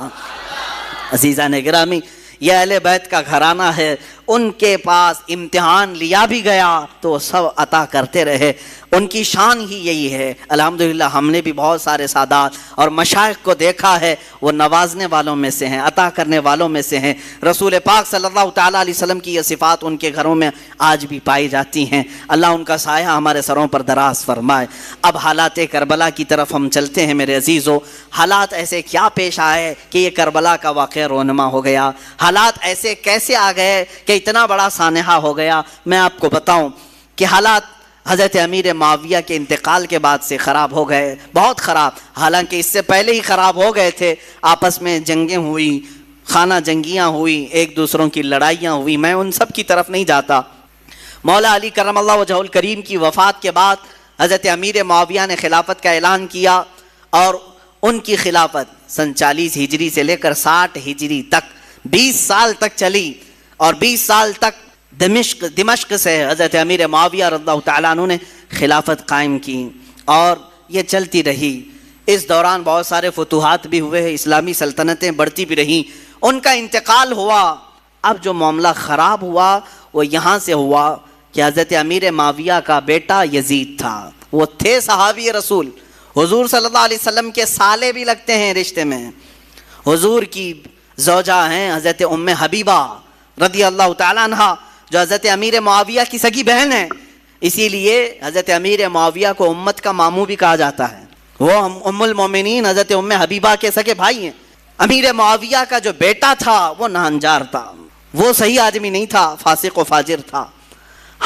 عزیزان گرامی، یہ اہل بیت کا گھرانہ ہے، ان کے پاس امتحان لیا بھی گیا تو وہ سب عطا کرتے رہے، ان کی شان ہی یہی ہے۔ الحمدللہ ہم نے بھی بہت سارے سادات اور مشائخ کو دیکھا ہے، وہ نوازنے والوں میں سے ہیں، عطا کرنے والوں میں سے ہیں۔ رسول پاک صلی اللہ تعالیٰ علیہ وسلم کی یہ صفات ان کے گھروں میں آج بھی پائی جاتی ہیں۔ اللہ ان کا سایہ ہمارے سروں پر دراز فرمائے۔ اب حالات کربلا کی طرف ہم چلتے ہیں میرے عزیزو۔ حالات ایسے کیا پیش آئے کہ یہ کربلا کا واقعہ رونما ہو گیا؟ حالات ایسے کیسے آ گئے کہ اتنا بڑا سانحہ ہو گیا؟ میں آپ کو بتاؤں کہ حالات حضرت امیر معاویہ کے انتقال کے بعد سے خراب ہو گئے، بہت خراب، حالانکہ اس سے پہلے ہی خراب ہو گئے تھے۔ آپس میں جنگیں ہوئی، خانہ جنگیاں ہوئی، ایک دوسروں کی لڑائیاں ہوئی، میں ان سب کی طرف نہیں جاتا۔ مولا علی کرم اللہ وجہہ الکریم کی وفات کے بعد حضرت امیر معاویہ نے خلافت کا اعلان کیا اور ان کی خلافت سن 40 ہجری سے لے کر 60 ہجری تک 20 سال تک چلی، اور 20 سال تک دمشق سے حضرت امیر معاویہ رضی اللہ تعالیٰ عنہ نے خلافت قائم کی اور یہ چلتی رہی۔ اس دوران بہت سارے فتوحات بھی ہوئے، اسلامی سلطنتیں بڑھتی بھی رہیں، ان کا انتقال ہوا۔ اب جو معاملہ خراب ہوا وہ یہاں سے ہوا کہ حضرت امیر معاویہ کا بیٹا یزید تھا، وہ تھے صحابی رسول، حضور صلی اللہ علیہ وسلم کے سالے بھی لگتے ہیں رشتے میں، حضور کی زوجہ ہیں حضرت ام حبیبہ رضی اللہ تعالیٰ عنہ، جو حضرت امیر معاویہ کی سگی بہن ہے۔ اسی لیے حضرت امیر معاویہ کو امت کا ماموں بھی کہا جاتا ہے، وہ ام المومنین حضرت ام حبیبہ کے سگے بھائی ہیں۔ امیر معاویہ کا جو بیٹا تھا وہ ناہنجار تھا، وہ صحیح آدمی نہیں تھا، فاسق و فاجر تھا۔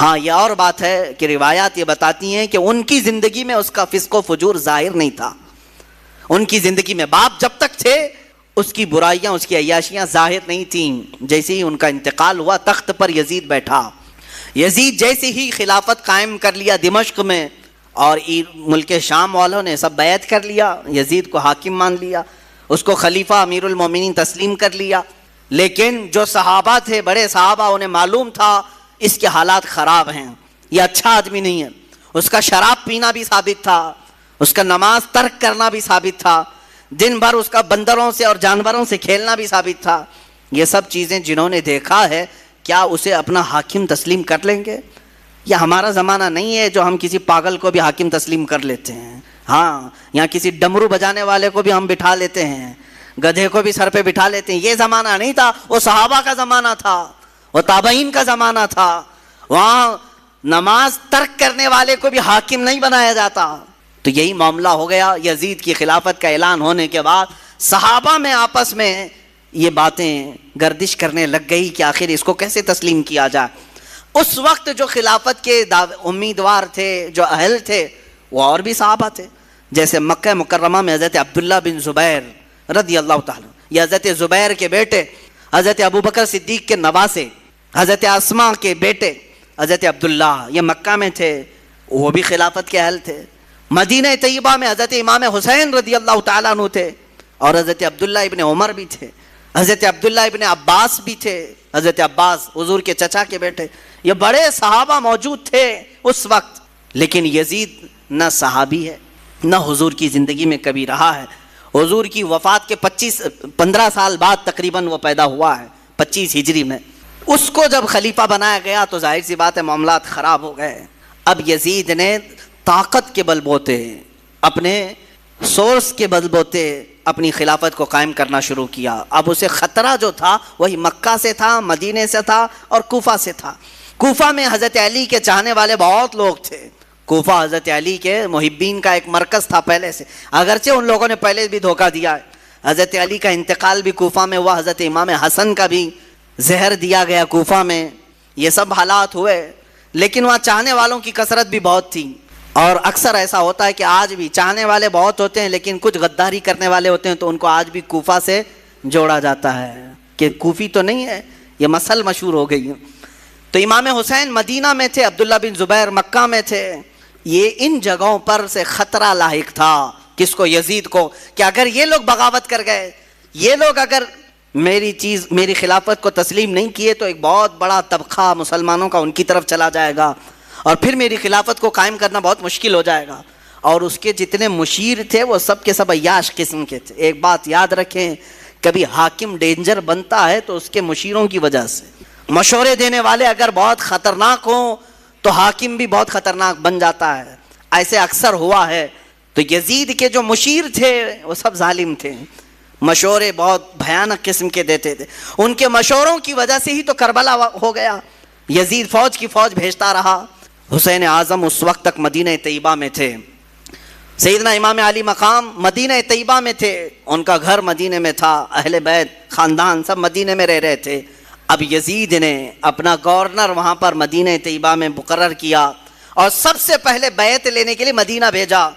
ہاں یہ اور بات ہے کہ روایات یہ بتاتی ہیں کہ ان کی زندگی میں اس کا فسق و فجور ظاہر نہیں تھا، ان کی زندگی میں باپ جب تک تھے اس کی برائیاں، اس کی عیاشیاں ظاہر نہیں تھیں۔ جیسے ہی ان کا انتقال ہوا تخت پر یزید بیٹھا، یزید جیسے ہی خلافت قائم کر لیا دمشق میں، اور ملک شام والوں نے سب بیعت کر لیا، یزید کو حاکم مان لیا، اس کو خلیفہ امیر المومنین تسلیم کر لیا۔ لیکن جو صحابہ تھے، بڑے صحابہ، انہیں معلوم تھا اس کے حالات خراب ہیں، یہ اچھا آدمی نہیں ہے۔ اس کا شراب پینا بھی ثابت تھا، اس کا نماز ترک کرنا بھی ثابت تھا، دن بھر اس کا بندروں سے اور جانوروں سے کھیلنا بھی ثابت تھا۔ یہ سب چیزیں جنہوں نے دیکھا ہے، کیا اسے اپنا حاکم تسلیم کر لیں گے؟ یہ ہمارا زمانہ نہیں ہے جو ہم کسی پاگل کو بھی حاکم تسلیم کر لیتے ہیں۔ ہاں، یہاں کسی ڈمرو بجانے والے کو بھی ہم بٹھا لیتے ہیں، گدھے کو بھی سر پہ بٹھا لیتے ہیں۔ یہ زمانہ نہیں تھا، وہ صحابہ کا زمانہ تھا، وہ تابعین کا زمانہ تھا۔ وہاں نماز ترک کرنے والے کو بھی حاکم نہیں بنایا جاتا۔ تو یہی معاملہ ہو گیا۔ یزید کی خلافت کا اعلان ہونے کے بعد صحابہ میں آپس میں یہ باتیں گردش کرنے لگ گئی کہ آخر اس کو کیسے تسلیم کیا جائے۔ اس وقت جو خلافت کے امیدوار تھے، جو اہل تھے، وہ اور بھی صحابہ تھے، جیسے مکہ مکرمہ میں حضرت عبداللہ بن زبیر رضی اللہ تعالیٰ، یہ حضرت زبیر کے بیٹے، حضرت ابوبکر صدیق کے نواسے، حضرت اسما کے بیٹے حضرت عبداللہ یہ مکہ میں تھے، وہ بھی خلافت کے اہل تھے۔ مدینہ طیبہ میں حضرت امام حسین رضی اللہ تعالیٰ عنہ تھے، اور حضرت عبداللہ ابن عمر بھی تھے، حضرت عبداللہ ابن عباس بھی تھے، حضرت عباس حضور کے چچا کے بیٹے، یہ بڑے صحابہ موجود تھے اس وقت۔ لیکن یزید نہ صحابی ہے، نہ حضور کی زندگی میں کبھی رہا ہے۔ حضور کی وفات کے 15 سال بعد تقریباً وہ پیدا ہوا ہے، 25 ہجری میں۔ اس کو جب خلیفہ بنایا گیا تو ظاہر سی بات ہے معاملات خراب ہو گئے۔ اب یزید نے طاقت کے بل بوتے، اپنے سورس کے بل بوتے اپنی خلافت کو قائم کرنا شروع کیا۔ اب اسے خطرہ جو تھا وہی مکہ سے تھا، مدینے سے تھا اور کوفہ سے تھا۔ کوفہ میں حضرت علی کے چاہنے والے بہت لوگ تھے۔ کوفہ حضرت علی کے محبین کا ایک مرکز تھا پہلے سے، اگرچہ ان لوگوں نے پہلے بھی دھوکہ دیا ہے۔ حضرت علی کا انتقال بھی کوفہ میں ہوا، حضرت امام حسن کا بھی زہر دیا گیا کوفہ میں، یہ سب حالات ہوئے۔ لیکن وہاں چاہنے والوں کی کثرت بھی بہت تھی، اور اکثر ایسا ہوتا ہے کہ آج بھی چاہنے والے بہت ہوتے ہیں لیکن کچھ غداری کرنے والے ہوتے ہیں، تو ان کو آج بھی کوفہ سے جوڑا جاتا ہے کہ کوفی تو نہیں ہے، یہ مسل مشہور ہو گئی ہے۔ تو امام حسین مدینہ میں تھے، عبداللہ بن زبیر مکہ میں تھے۔ یہ ان جگہوں پر سے خطرہ لاحق تھا، کس کو؟ یزید کو، کہ اگر یہ لوگ بغاوت کر گئے، یہ لوگ اگر میری خلافت کو تسلیم نہیں کیے تو ایک بہت بڑا طبقہ مسلمانوں کا ان کی طرف چلا جائے گا، اور پھر میری خلافت کو قائم کرنا بہت مشکل ہو جائے گا۔ اور اس کے جتنے مشیر تھے وہ سب کے سب عیاش قسم کے تھے۔ ایک بات یاد رکھیں، کبھی حاکم ڈینجر بنتا ہے تو اس کے مشیروں کی وجہ سے۔ مشورے دینے والے اگر بہت خطرناک ہوں تو حاکم بھی بہت خطرناک بن جاتا ہے، ایسے اکثر ہوا ہے۔ تو یزید کے جو مشیر تھے وہ سب ظالم تھے، مشورے بہت بھیانک قسم کے دیتے تھے۔ ان کے مشوروں کی وجہ سے ہی تو کربلا ہو گیا۔ یزید فوج کی فوج بھیجتا رہا۔ حسین اعظم اس وقت تک مدینہ طیبہ میں تھے، سیدنا امام علی مقام مدینہ طیبہ میں تھے، ان کا گھر مدینہ میں تھا، اہل بیت خاندان سب مدینہ میں رہ رہے تھے۔ اب یزید نے اپنا گورنر وہاں پر مدینہ طیبہ میں مقرر کیا، اور سب سے پہلے بیعت لینے کے لیے مدینہ بھیجا،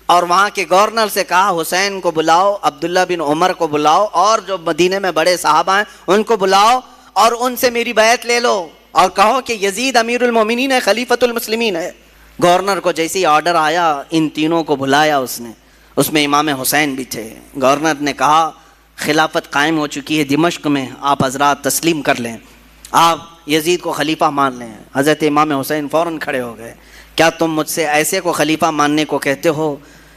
اور وہاں کے گورنر سے کہا حسین کو بلاؤ، عبداللہ بن عمر کو بلاؤ، اور جو مدینہ میں بڑے صحابہ ہیں ان کو بلاؤ، اور ان سے میری بیعت لے لو، اور کہو کہ یزید امیر المومنین ہے، خلیفۃ المسلمین ہے۔ گورنر کو جیسے ہی آرڈر آیا ان تینوں کو بلایا اس نے، اس میں امام حسین بھی تھے۔ گورنر نے کہا خلافت قائم ہو چکی ہے دمشق میں، آپ حضرات تسلیم کر لیں، آپ یزید کو خلیفہ مان لیں۔ حضرت امام حسین فوراً کھڑے ہو گئے، کیا تم مجھ سے ایسے کو خلیفہ ماننے کو کہتے ہو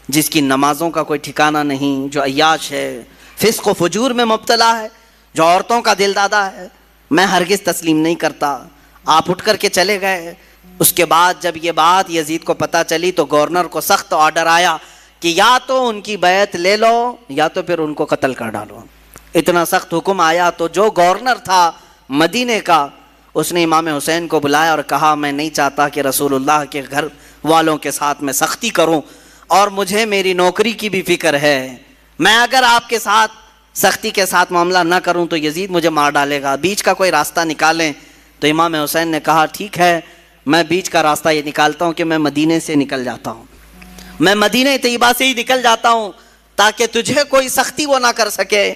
جس کی نمازوں کا کوئی ٹھکانہ نہیں، جو عیاش ہے، فسق و فجور میں مبتلا ہے، جو عورتوں کا دل دادا ہے؟ میں ہرگز تسلیم نہیں کرتا۔ آپ اٹھ کر کے چلے گئے۔ اس کے بعد جب یہ بات یزید کو پتہ چلی تو گورنر کو سخت آرڈر آیا کہ یا تو ان کی بیعت لے لو یا تو پھر ان کو قتل کر ڈالو۔ اتنا سخت حکم آیا تو جو گورنر تھا مدینے کا، اس نے امام حسین کو بلایا اور کہا میں نہیں چاہتا کہ رسول اللہ کے گھر والوں کے ساتھ میں سختی کروں، اور مجھے میری نوکری کی بھی فکر ہے، میں اگر آپ کے ساتھ سختی کے ساتھ معاملہ نہ کروں تو یزید مجھے مار ڈالے گا، بیچ کا کوئی راستہ نکالیں۔ تو امام حسین نے کہا ٹھیک ہے، میں بیچ کا راستہ یہ نکالتا ہوں کہ میں مدینے سے نکل جاتا ہوں، میں مدینہ طیبہ سے ہی نکل جاتا ہوں تاکہ تجھے کوئی سختی وہ نہ کر سکے۔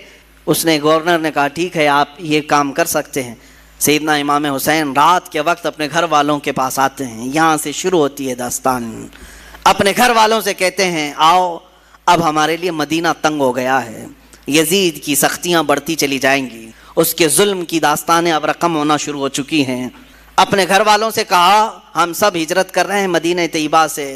اس نے گورنر نے کہا ٹھیک ہے آپ یہ کام کر سکتے ہیں۔ سیدنا امام حسین رات کے وقت اپنے گھر والوں کے پاس آتے ہیں، یہاں سے شروع ہوتی ہے داستان۔ اپنے گھر والوں سے کہتے ہیں آؤ اب ہمارے لیے مدینہ تنگ ہو گیا ہے، یزید کی سختیاں بڑھتی چلی جائیں گی، اس کے ظلم کی داستانیں اب رقم ہونا شروع ہو چکی ہیں۔ اپنے گھر والوں سے کہا ہم سب ہجرت کر رہے ہیں مدینہ طیبہ سے۔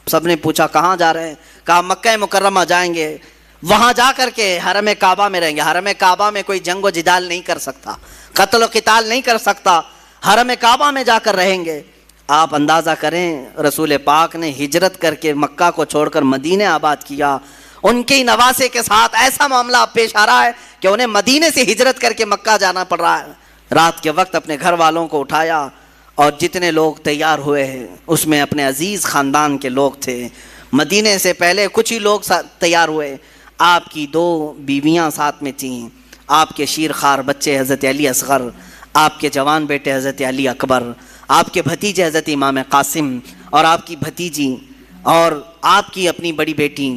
سب نے پوچھا کہاں جا رہے ہیں؟ کہا مکہ مکرمہ جائیں گے، وہاں جا کر کے حرم کعبہ میں رہیں گے۔ حرم کعبہ میں کوئی جنگ و جدال نہیں کر سکتا، قتل و قتال نہیں کر سکتا، حرم کعبہ میں جا کر رہیں گے۔ آپ اندازہ کریں رسول پاک نے ہجرت کر کے مکہ کو چھوڑ کر مدینہ آباد کیا، ان کے نواسے کے ساتھ ایسا معاملہ پیش آ رہا ہے کہ انہیں مدینے سے ہجرت کر کے مکہ جانا پڑ رہا ہے۔ رات کے وقت اپنے گھر والوں کو اٹھایا اور جتنے لوگ تیار ہوئے ہیں اس میں اپنے عزیز خاندان کے لوگ تھے۔ مدینے سے پہلے کچھ ہی لوگ تیار ہوئے، آپ کی 2 بیویاں ساتھ میں تھیں، آپ کے شیرخوار بچے حضرت علی اصغر، آپ کے جوان بیٹے حضرت علی اکبر، آپ کے بھتیجے حضرت امام قاسم، اور آپ کی بھتیجی، اور آپ کی اپنی بڑی بیٹی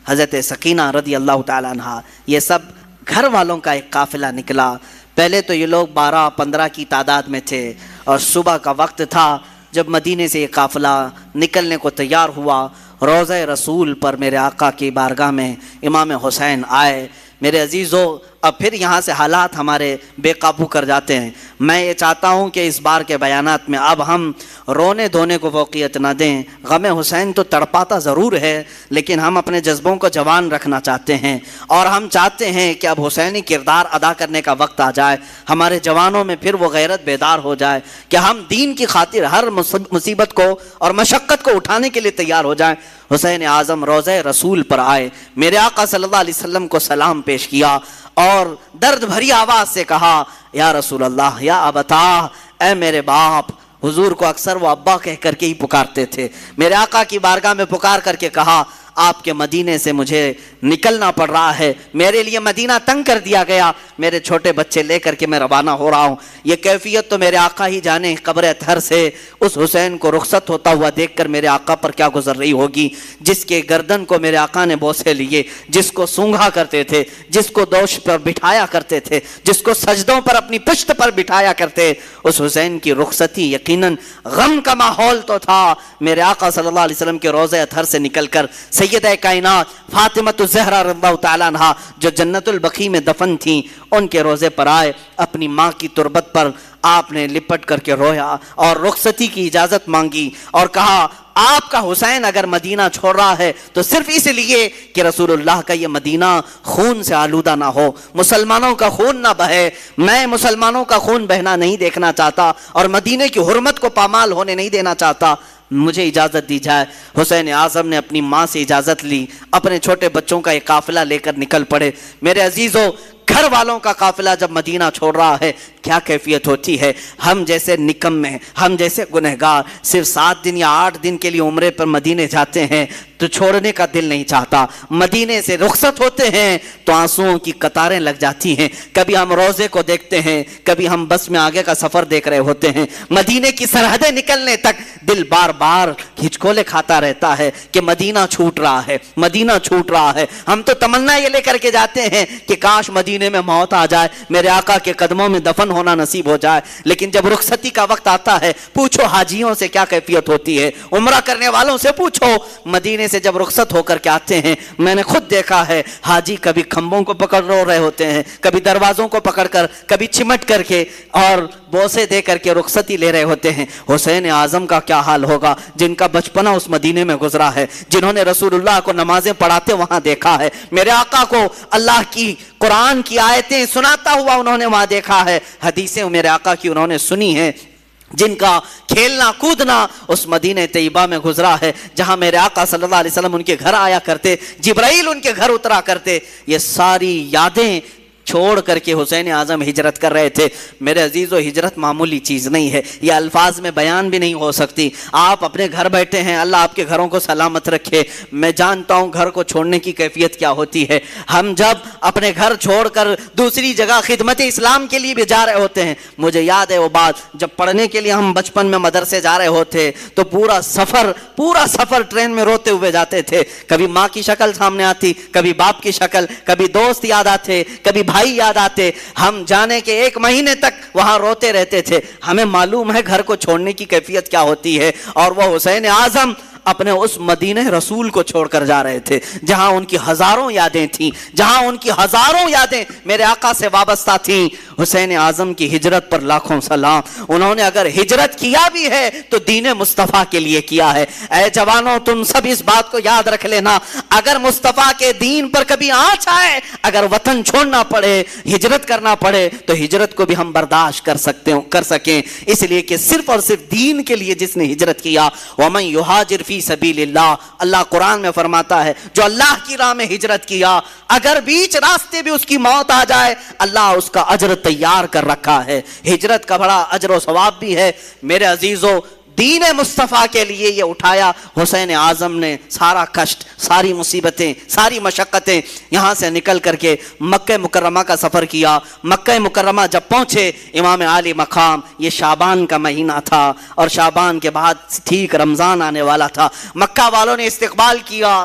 حضرت سکینہ رضی اللہ تعالیٰ عنہ۔ یہ سب گھر والوں کا ایک قافلہ نکلا۔ پہلے تو یہ لوگ 12-15 کی تعداد میں تھے، اور صبح کا وقت تھا جب مدینے سے یہ قافلہ نکلنے کو تیار ہوا۔ روضہ رسول پر میرے آقا کی بارگاہ میں امام حسین آئے۔ میرے عزیزو، اب پھر یہاں سے حالات ہمارے بے قابو کر جاتے ہیں۔ میں یہ چاہتا ہوں کہ اس بار کے بیانات میں اب ہم رونے دھونے کو فوقیت نہ دیں۔ غم حسین تو تڑپاتا ضرور ہے، لیکن ہم اپنے جذبوں کو جوان رکھنا چاہتے ہیں، اور ہم چاہتے ہیں کہ اب حسینی کردار ادا کرنے کا وقت آ جائے، ہمارے جوانوں میں پھر وہ غیرت بیدار ہو جائے کہ ہم دین کی خاطر ہر مصیبت کو اور مشقت کو اٹھانے کے لیے تیار ہو جائیں۔ حسین اعظم روضہ رسول پر آئے، میرے آقا صلی اللہ علیہ وسلم کو سلام پیش کیا اور درد بھری آواز سے کہا، یا رسول اللہ، یا ابتا، اے میرے باپ۔ حضور کو اکثر وہ ابا کہہ کر کے ہی پکارتے تھے۔ میرے آقا کی بارگاہ میں پکار کر کے کہا، آپ کے مدینے سے مجھے نکلنا پڑ رہا ہے، میرے لیے مدینہ تنگ کر دیا گیا، میرے چھوٹے بچے لے کر کے میں روانہ ہو رہا ہوں۔ یہ کیفیت تو میرے آقا ہی جانے، قبر اطہر سے اس حسین کو رخصت ہوتا ہوا دیکھ کر میرے آقا پر کیا گزر رہی ہوگی، جس کے گردن کو میرے آقا نے بوسے لیے، جس کو سونگھا کرتے تھے، جس کو دوش پر بٹھایا کرتے تھے، جس کو سجدوں پر اپنی پشت پر بٹھایا کرتے۔ اس حسین کی رخصتی یقیناً غم کا ماحول تو تھا۔ میرے آقا صلی اللہ علیہ وسلم کے روضہ اطہر سے نکل کر سیدہ کائنات فاطمۃ الزہرا رضی اللہ تعالیٰ عنہا، جو جنت البقیع میں دفن تھیں، ان کے روضے پر آئے۔ اپنی ماں کی تربت پر آپ نے لپٹ کر کے رویا اور رخصتی کی اجازت مانگی اور کہا، آپ کا حسین اگر مدینہ چھوڑ رہا ہے تو صرف اس لیے کہ رسول اللہ کا یہ مدینہ خون سے آلودہ نہ ہو، مسلمانوں کا خون نہ بہے۔ میں مسلمانوں کا خون بہنا نہیں دیکھنا چاہتا اور مدینے کی حرمت کو پامال ہونے نہیں دینا چاہتا، مجھے اجازت دی جائے۔ حسین اعظم نے اپنی ماں سے اجازت لی، اپنے چھوٹے بچوں کا ایک قافلہ لے کر نکل پڑے۔ میرے عزیزو، گھر والوں کا قافلہ جب مدینہ چھوڑ رہا ہے کیا کیفیت ہوتی ہے۔ ہم جیسے نکمے، ہم جیسے گنہگار صرف 7 دن یا 8 دن کے لیے عمرے پر مدینے جاتے ہیں تو چھوڑنے کا دل نہیں چاہتا، مدینے سے رخصت ہوتے ہیں تو آنسوؤں کی قطاریں لگ جاتی ہیں۔ کبھی ہم روزے کو دیکھتے ہیں، کبھی ہم بس میں آگے کا سفر دیکھ رہے ہوتے ہیں، مدینے کی سرحدیں نکلنے تک دل بار بار ہچکولے کھاتا رہتا ہے کہ مدینہ چھوٹ رہا ہے، مدینہ چھوٹ رہا ہے۔ ہم تو تمنا یہ لے کر کے جاتے ہیں کہ کاش مدینے میں موت آ جائے، میرے آقا کے قدموں میں دفن ہونا نصیب ہو جائے، لیکن جب رخصتی کا وقت آتا ہے، پوچھو حاجیوں سے کیا کیفیت ہوتی ہے، عمرہ کرنے والوں سے پوچھو، مدینے سے جب رخصت ہو کر کے آتے ہیں، میں نے خود دیکھا ہے حاجی کبھی کھمبوں کو پکڑ رو رہے ہوتے ہیں، کبھی دروازوں کو پکڑ کر، کبھی چمٹ کر کے اور بوسے دے کر کے رخصتی لے رہے ہوتے ہیں۔ حسین اعظم کا کیا حال ہوگا جن کا بچپنا اس مدینے میں گزرا ہے، جنہوں نے رسول اللہ کو نمازیں پڑھاتے وہاں دیکھا ہے، میرے آقا کو اللہ کی قرآن کی آیتیں سناتا ہوا انہوں نے وہاں دیکھا ہے، حدیثیں میرے آقا کی انہوں نے سنی ہیں، جن کا کھیلنا کودنا اس مدینہ طیبہ میں گزرا ہے، جہاں میرے آقا صلی اللہ علیہ وسلم ان کے گھر آیا کرتے، جبرائیل ان کے گھر اترا کرتے۔ یہ ساری یادیں چھوڑ کر کے حسین اعظم ہجرت کر رہے تھے۔ میرے عزیزو، ہجرت معمولی چیز نہیں ہے، یہ الفاظ میں بیان بھی نہیں ہو سکتی۔ آپ اپنے گھر بیٹھے ہیں، اللہ آپ کے گھروں کو سلامت رکھے۔ میں جانتا ہوں گھر کو چھوڑنے کی کیفیت کیا ہوتی ہے۔ ہم جب اپنے گھر چھوڑ کر دوسری جگہ خدمت اسلام کے لیے بھی جا رہے ہوتے ہیں، مجھے یاد ہے وہ بات جب پڑھنے کے لیے ہم بچپن میں مدرسے جا رہے ہوتے تو پورا سفر ٹرین میں روتے ہوئے جاتے تھے۔ کبھی ماں کی شکل سامنے آتی، کبھی باپ کی شکل، کبھی دوست یاد آتے، کبھی بھائی یاد آتے۔ ہم جانے کے 1 مہینے تک وہاں روتے رہتے تھے۔ ہمیں معلوم ہے گھر کو چھوڑنے کی کیفیت کیا ہوتی ہے، اور وہ حسین اعظم اپنے اس مدینہ رسول کو چھوڑ کر جا رہے تھے جہاں ان کی ہزاروں یادیں تھیں، جہاں ان کی ہزاروں یادیں میرے آقا سے وابستہ تھیں۔ حسین اعظم کی ہجرت پر لاکھوں سلام۔ انہوں نے اگر ہجرت کیا بھی ہے تو دین مصطفیٰ کے لیے کیا ہے۔ اے جوانوں، تم سب اس بات کو یاد رکھ لینا، اگر مصطفیٰ کے دین پر کبھی آنچ آئے، اگر وطن چھوڑنا پڑے، ہجرت کرنا پڑے، تو ہجرت کو بھی ہم برداشت کر سکیں، اس لیے کہ صرف اور صرف دین کے لیے جس نے ہجرت کیا، وَمَن يُهَاجِرْ فِي سَبِيلِ اللَّهِ، اللہ قرآن میں فرماتا ہے جو اللہ کی راہ میں ہجرت کیا، اگر بیچ راستے بھی اس کی موت آ جائے، اللہ اس کا اجر تیار کر رکھا ہے۔ ہجرت کا بڑا اجر و ثواب بھی ہے۔ میرے عزیزو، دین مصطفیٰ کے لیے یہ اٹھایا حسین اعظم نے سارا کشٹ، ساری مصیبتیں، ساری مشقتیں، یہاں سے نکل کر کے مکہ مکرمہ کا سفر کیا۔ مکہ مکرمہ جب پہنچے، امام عالی مقام، یہ شعبان کا مہینہ تھا اور شعبان کے بعد ٹھیک رمضان آنے والا تھا۔ مکہ والوں نے استقبال کیا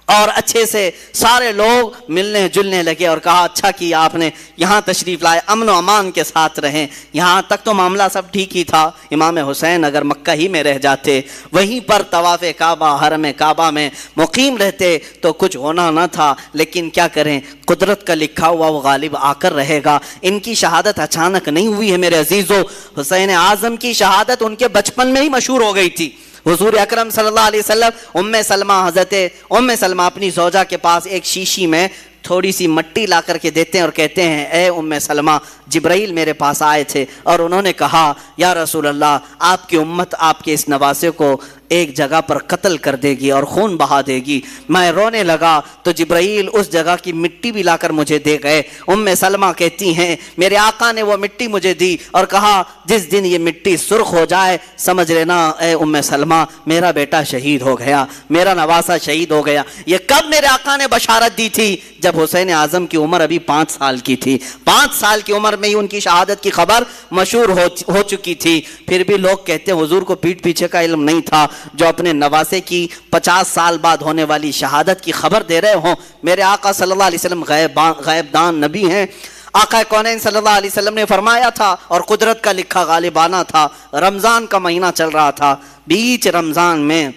اور اچھے سے سارے لوگ ملنے جلنے لگے اور کہا اچھا کیا آپ نے یہاں تشریف لائے، امن و امان کے ساتھ رہیں۔ یہاں تک تو معاملہ سب ٹھیک ہی تھا، امام حسین اگر مکہ ہی میں رہ جاتے، وہیں پر طواف کعبہ حرم کعبہ میں مقیم رہتے تو کچھ ہونا نہ تھا، لیکن کیا کریں، قدرت کا لکھا ہوا وہ غالب آ کر رہے گا۔ ان کی شہادت اچانک نہیں ہوئی ہے میرے عزیزو، حسین اعظم کی شہادت ان کے بچپن میں ہی مشہور ہو گئی تھی۔ حضور اکرم صلی اللہ علیہ وسلم حضرت ام سلمہ اپنی زوجہ کے پاس ایک شیشی میں تھوڑی سی مٹی لا کر کے دیتے ہیں اور کہتے ہیں اے ام سلمہ، جبرائیل میرے پاس آئے تھے اور انہوں نے کہا یا رسول اللہ، آپ کی امت آپ کے اس نواسے کو ایک جگہ پر قتل کر دے گی اور خون بہا دے گی۔ میں رونے لگا تو جبرائیل اس جگہ کی مٹی بھی لا کر مجھے دے گئے۔ ام سلمہ کہتی ہیں میرے آقا نے وہ مٹی مجھے دی اور کہا جس دن یہ مٹی سرخ ہو جائے سمجھ لینا اے ام سلمہ میرا بیٹا شہید ہو گیا، میرا نواسہ شہید ہو گیا۔ یہ کب میرے آقا نے بشارت دی تھی؟ جب حسین اعظم کی عمر ابھی 5 سال کی تھی۔ 5 سال کی عمر میں ہی ان کی شہادت کی خبر مشہور ہو چکی تھی۔ پھر بھی لوگ کہتے ہیں حضور کو پیٹھ پیچھے کا علم نہیں تھا، جو اپنے نواسے کی 50 سال بعد ہونے والی شہادت کی خبر دے رہے ہوں۔ میرے آقا صلی اللہ علیہ وسلم غیب دان نبی ہیں۔ آقا کونین صلی اللہ علیہ وسلم نے فرمایا تھا اور قدرت کا لکھا غالبانہ تھا، رمضان کا مہینہ چل رہا تھا، بیچ رمضان میں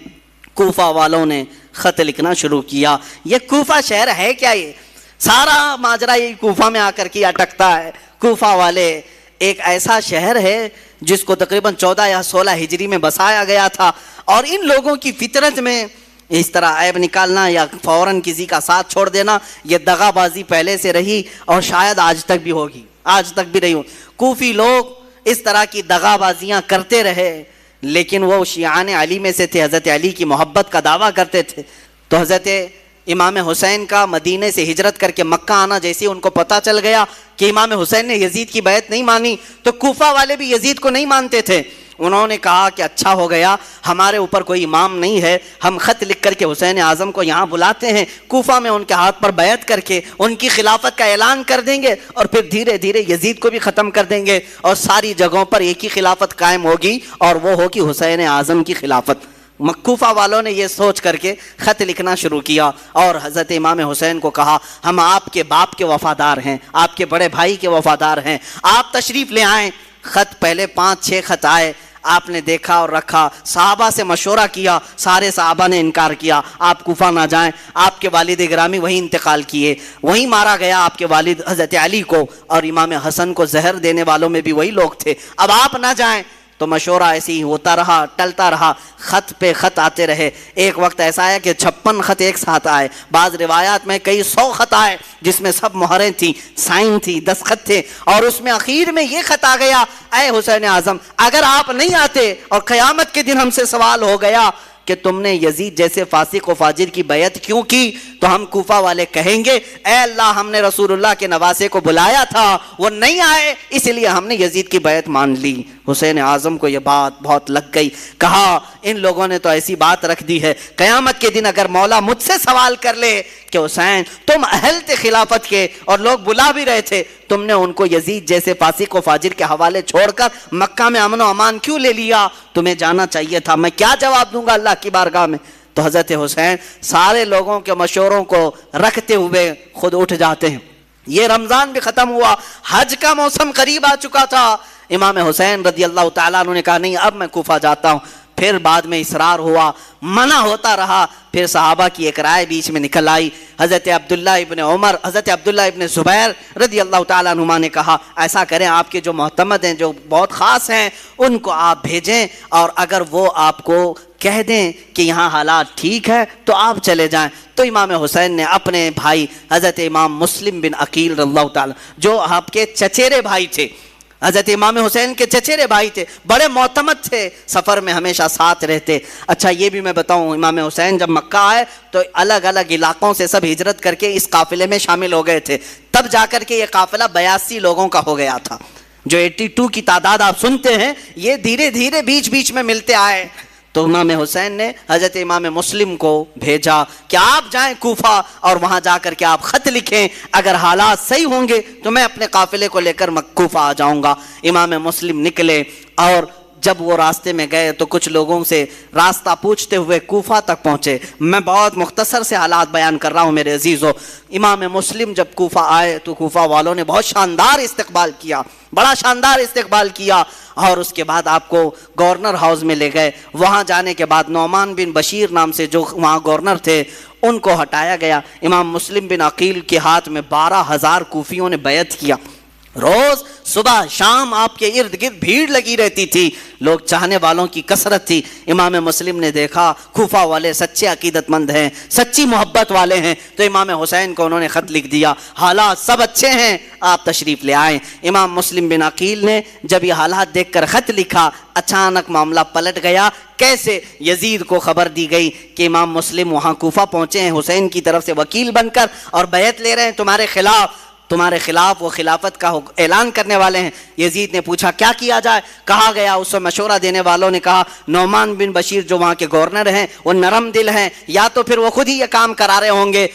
کوفہ والوں نے خط لکھنا شروع کیا۔ یہ کوفہ شہر ہے کیا؟ یہ سارا ماجرا یہ کوفہ میں آ کر کے اٹکتا ہے۔ کوفہ والے ایک ایسا شہر ہے جس کو تقریباً 14 یا 16 ہجری میں بسایا گیا تھا، اور ان لوگوں کی فطرت میں اس طرح عیب نکالنا یا فوراً کسی کا ساتھ چھوڑ دینا یہ دغا بازی پہلے سے رہی اور شاید آج تک بھی ہوگی، آج تک بھی رہی ہوں۔ کوفی لوگ اس طرح کی دغا بازیاں کرتے رہے، لیکن وہ شیعان علی میں سے تھے، حضرت علی کی محبت کا دعویٰ کرتے تھے۔ تو حضرت امام حسین کا مدینے سے ہجرت کر کے مکہ آنا جیسے ان کو پتہ چل گیا کہ امام حسین نے یزید کی بیعت نہیں مانی، تو کوفہ والے بھی یزید کو نہیں مانتے تھے۔ انہوں نے کہا کہ اچھا ہو گیا ہمارے اوپر کوئی امام نہیں ہے، ہم خط لکھ کر کے حسین اعظم کو یہاں بلاتے ہیں، کوفہ میں ان کے ہاتھ پر بیعت کر کے ان کی خلافت کا اعلان کر دیں گے اور پھر دھیرے دھیرے یزید کو بھی ختم کر دیں گے اور ساری جگہوں پر ایک ہی خلافت قائم ہوگی اور وہ ہوگی حسین اعظم کی خلافت۔ کوفہ والوں نے یہ سوچ کر کے خط لکھنا شروع کیا اور حضرت امام حسین کو کہا ہم آپ کے باپ کے وفادار ہیں، آپ کے بڑے بھائی کے وفادار ہیں، آپ تشریف لے آئیں۔ خط پہلے 5-6 خط آئے، آپ نے دیکھا اور رکھا، صحابہ سے مشورہ کیا، سارے صحابہ نے انکار کیا، آپ کوفہ نہ جائیں۔ آپ کے والد گرامی وہیں انتقال کیے، وہیں مارا گیا آپ کے والد حضرت علی کو، اور امام حسن کو زہر دینے والوں میں بھی وہی لوگ تھے، اب آپ نہ جائیں۔ تو مشورہ ایسے ہی ہوتا رہا، ٹلتا رہا، خط پہ خط آتے رہے۔ ایک وقت ایسا آیا کہ 56 خط ایک ساتھ آئے، بعض روایات میں کئی 100 خط آئے جس میں سب مہریں تھیں، سائن تھی، دستخط تھے، اور اس میں اخیر میں یہ خط آ گیا اے حسین اعظم اگر آپ نہیں آتے اور قیامت کے دن ہم سے سوال ہو گیا کہ تم نے یزید جیسے فاسق و فاجر کی بیعت کیوں کی، تو ہم کوفہ والے کہیں گے اے اللہ ہم نے رسول اللہ کے نواسے کو بلایا تھا، وہ نہیں آئے، اس لیے ہم نے یزید کی بیعت مان لی۔ حسین اعظم کو یہ بات بہت لگ گئی، کہا ان لوگوں نے تو ایسی بات رکھ دی ہے، قیامت کے دن اگر مولا مجھ سے سوال کر لے کہ حسین تم اہل تھے خلافت کے اور لوگ بلا بھی رہے تھے، تم نے ان کو یزید جیسے فاسق و فاجر کے حوالے چھوڑ کر مکہ میں امن و امان کیوں لے لیا، تمہیں جانا چاہیے تھا، میں کیا جواب دوں گا اللہ کی بارگاہ میں؟ تو حضرت حسین سارے لوگوں کے مشوروں کو رکھتے ہوئے خود اٹھ جاتے ہیں۔ یہ رمضان بھی ختم ہوا، حج کا موسم قریب آ چکا تھا، امام حسین رضی اللہ تعالیٰ عنہ نے کہا نہیں اب میں کوفہ جاتا ہوں۔ پھر بعد میں اصرار ہوا، منع ہوتا رہا، پھر صحابہ کی ایک رائے بیچ میں نکل آئی، حضرت عبداللہ ابن عمر، حضرت عبداللہ ابن زبیر رضی اللہ تعالیٰ عنہما نے کہا ایسا کریں آپ کے جو معتمد ہیں جو بہت خاص ہیں ان کو آپ بھیجیں، اور اگر وہ آپ کو کہہ دیں کہ یہاں حالات ٹھیک ہے تو آپ چلے جائیں۔ تو امام حسین نے اپنے بھائی حضرت امام مسلم بن عقیل رضی اللہ تعالیٰ جو آپ کے چچیرے بھائی تھے، حضرت امام حسین کے چچیرے بھائی تھے، بڑے معتمد تھے، سفر میں ہمیشہ ساتھ رہتے۔ اچھا یہ بھی میں بتاؤں، امام حسین جب مکہ آئے تو الگ الگ علاقوں سے سب ہجرت کر کے اس قافلے میں شامل ہو گئے تھے، تب جا کر کے یہ قافلہ 82 لوگوں کا ہو گیا تھا۔ جو 82 کی تعداد آپ سنتے ہیں یہ دھیرے دھیرے بیچ بیچ میں ملتے آئے۔ تو امام حسین نے حضرت امام مسلم کو بھیجا کہ آپ جائیں کوفہ اور وہاں جا کر کے آپ خط لکھیں، اگر حالات صحیح ہوں گے تو میں اپنے قافلے کو لے کر کوفہ آ جاؤں گا۔ امام مسلم نکلے اور جب وہ راستے میں گئے تو کچھ لوگوں سے راستہ پوچھتے ہوئے کوفہ تک پہنچے. میں بہت مختصر سے حالات بیان کر رہا ہوں میرے عزیزو. امام مسلم جب کوفہ آئے تو کوفہ والوں نے بہت شاندار استقبال کیا, بڑا شاندار استقبال کیا, اور اس کے بعد آپ کو گورنر ہاؤس میں لے گئے. وہاں جانے کے بعد نعمان بن بشیر نام سے جو وہاں گورنر تھے ان کو ہٹایا گیا. امام مسلم بن عقیل کے ہاتھ میں 12,000 کوفیوں نے بیعت کیا. روز صبح شام آپ کے ارد گرد بھیڑ لگی رہتی تھی, لوگ چاہنے والوں کی کثرت تھی. امام مسلم نے دیکھا کوفہ والے سچے عقیدت مند ہیں, سچی محبت والے ہیں, تو امام حسین کو انہوں نے خط لکھ دیا, حالات سب اچھے ہیں, آپ تشریف لے آئیں. امام مسلم بن عقیل نے جب یہ حالات دیکھ کر خط لکھا, اچانک معاملہ پلٹ گیا. کیسے؟ یزید کو خبر دی گئی کہ امام مسلم وہاں کوفہ پہنچے ہیں حسین کی طرف سے وکیل بن کر اور بیعت لے رہے ہیں تمہارے خلاف وہ خلافت کا اعلان کرنے والے ہیں. یزید نے پوچھا کیا کیا جائے؟ کہا گیا, اس سے مشورہ دینے والوں نے کہا نعمان بن بشیر جو وہاں کے گورنر ہیں وہ نرم دل ہیں, یا تو پھر وہ خود ہی یہ کام کرا رہے ہوں گے,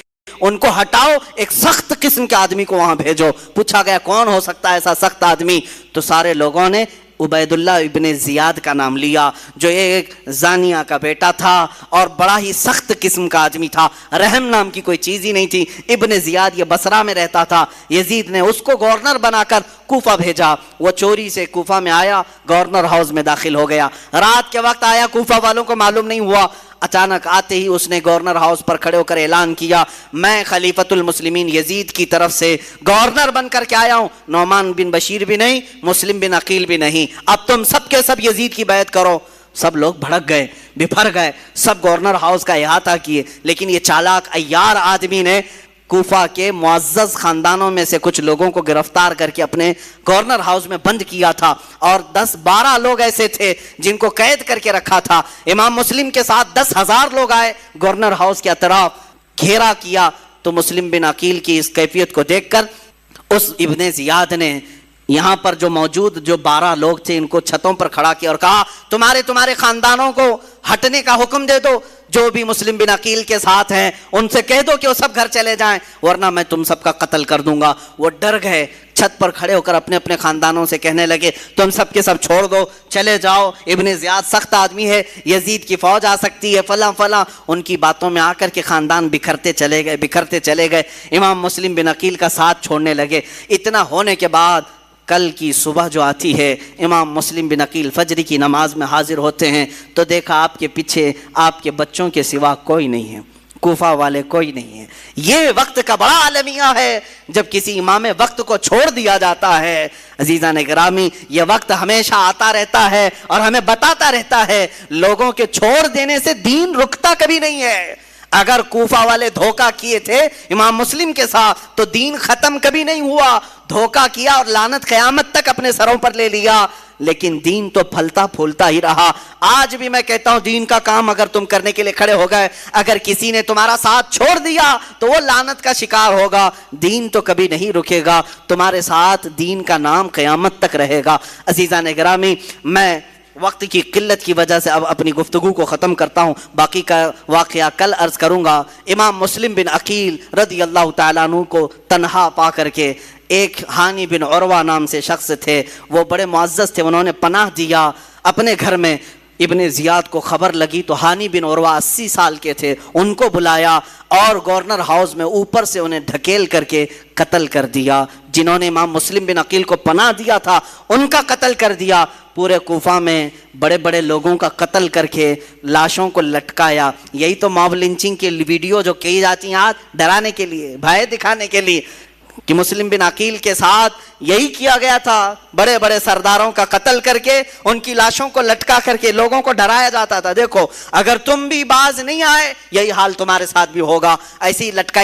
ان کو ہٹاؤ, ایک سخت قسم کے آدمی کو وہاں بھیجو. پوچھا گیا کون ہو سکتا ہے ایسا سخت آدمی؟ تو سارے لوگوں نے عبید اللہ ابن زیاد کا نام لیا, جو ایک زانیہ کا بیٹا تھا اور بڑا ہی سخت قسم کا آدمی تھا, رحم نام کی کوئی چیز ہی نہیں تھی. ابن زیاد یہ بصرہ میں رہتا تھا. یزید نے اس کو گورنر بنا کر کوفہ بھیجا. وہ چوری سے کوفہ میں آیا, گورنر ہاؤس میں داخل ہو گیا. رات کے وقت آیا, کوفہ والوں کو معلوم نہیں ہوا. اچانک آتے ہی اس نے گورنر ہاؤس پر کھڑے ہو کر اعلان کیا, میں خلیفۃ المسلمین یزید کی طرف سے گورنر بن کر کے آیا ہوں, نعمان بن بشیر بھی نہیں, مسلم بن عقیل بھی نہیں, اب تم سب کے سب یزید کی بیعت کرو. سب لوگ بھڑک گئے, بپھر گئے, سب گورنر ہاؤس کا احاطہ کیے. لیکن یہ چالاک عیار آدمی نے کوفہ کے معزز خاندانوں میں سے کچھ لوگوں کو گرفتار کر کے اپنے گورنر ہاؤس میں بند کیا تھا, اور 10-12 لوگ ایسے تھے جن کو قید کر کے رکھا تھا. امام مسلم کے ساتھ 10,000 لوگ آئے, گورنر ہاؤس کے اطراف گھیرا کیا. تو مسلم بن عقیل کی اس کیفیت کو دیکھ کر اس ابن زیاد نے یہاں پر جو موجود جو 12 لوگ تھے ان کو چھتوں پر کھڑا کیا اور کہا تمہارے خاندانوں کو ہٹنے کا حکم دے دو, جو بھی مسلم بن عقیل کے ساتھ ہیں ان سے کہہ دو کہ وہ سب گھر چلے جائیں, ورنہ میں تم سب کا قتل کر دوں گا. وہ ڈر گئے, چھت پر کھڑے ہو کر اپنے اپنے خاندانوں سے کہنے لگے تم سب کے سب چھوڑ دو, چلے جاؤ, ابن زیاد سخت آدمی ہے, یزید کی فوج آ سکتی ہے, فلاں فلاں. ان کی باتوں میں آ کر کے خاندان بکھرتے چلے گئے. امام مسلم بن عقیل کا ساتھ چھوڑنے لگے. اتنا ہونے کے بعد کل کی صبح جو آتی ہے, امام مسلم بن عقیل فجر کی نماز میں حاضر ہوتے ہیں تو دیکھا آپ کے پیچھے آپ کے بچوں کے سوا کوئی نہیں ہے, کوفہ والے کوئی نہیں ہے. یہ وقت کا بڑا المیہ ہے جب کسی امام وقت کو چھوڑ دیا جاتا ہے. عزیزان گرامی, یہ وقت ہمیشہ آتا رہتا ہے اور ہمیں بتاتا رہتا ہے لوگوں کے چھوڑ دینے سے دین رکتا کبھی نہیں ہے. اگر کوفہ والے دھوکہ کیے تھے امام مسلم کے ساتھ تو دین ختم کبھی نہیں ہوا. دھوکہ کیا اور لعنت قیامت تک اپنے سروں پر لے لیا, لیکن دین تو پھلتا پھولتا ہی رہا. آج بھی میں کہتا ہوں دین کا کام اگر تم کرنے کے لیے کھڑے ہو گئے, اگر کسی نے تمہارا ساتھ چھوڑ دیا تو وہ لعنت کا شکار ہوگا. دین تو کبھی نہیں رکے گا, تمہارے ساتھ دین کا نام قیامت تک رہے گا. عزیزان گرامی, میں وقت کی قلت کی وجہ سے اب اپنی گفتگو کو ختم کرتا ہوں, باقی کا واقعہ کل عرض کروں گا. امام مسلم بن عقیل رضی اللہ تعالیٰ عنہ کو تنہا پا کر کے ایک ہانی بن عروہ نام سے شخص تھے, وہ بڑے معزز تھے, انہوں نے پناہ دیا اپنے گھر میں. ابن زیاد کو خبر لگی تو ہانی بن عروہ 80 سال کے تھے, ان کو بلایا اور گورنر ہاؤس میں اوپر سے انہیں دھکیل کر کے قتل کر دیا. جنہوں نے امام مسلم بن عقیل کو پناہ دیا تھا ان کا قتل کر دیا. پورے کوفہ میں بڑے بڑے لوگوں کا قتل کر کے لاشوں کو لٹکایا. یہی تو موب لنچنگ کی ویڈیو جو کی جاتی ہیں آج ڈرانے کے لیے, بھائے دکھانے کے لیے, کہ مسلم بن عقیل کے ساتھ یہی کیا گیا تھا. بڑے بڑے سرداروں کا قتل کر کے ان کی لاشوں کو لٹکا کر کے لوگوں کو ڈرایا جاتا تھا. دیکھو اگر تم بھی باز نہیں آئے یہی حال تمہارے ساتھ بھی ہوگا. ایسی لٹکائی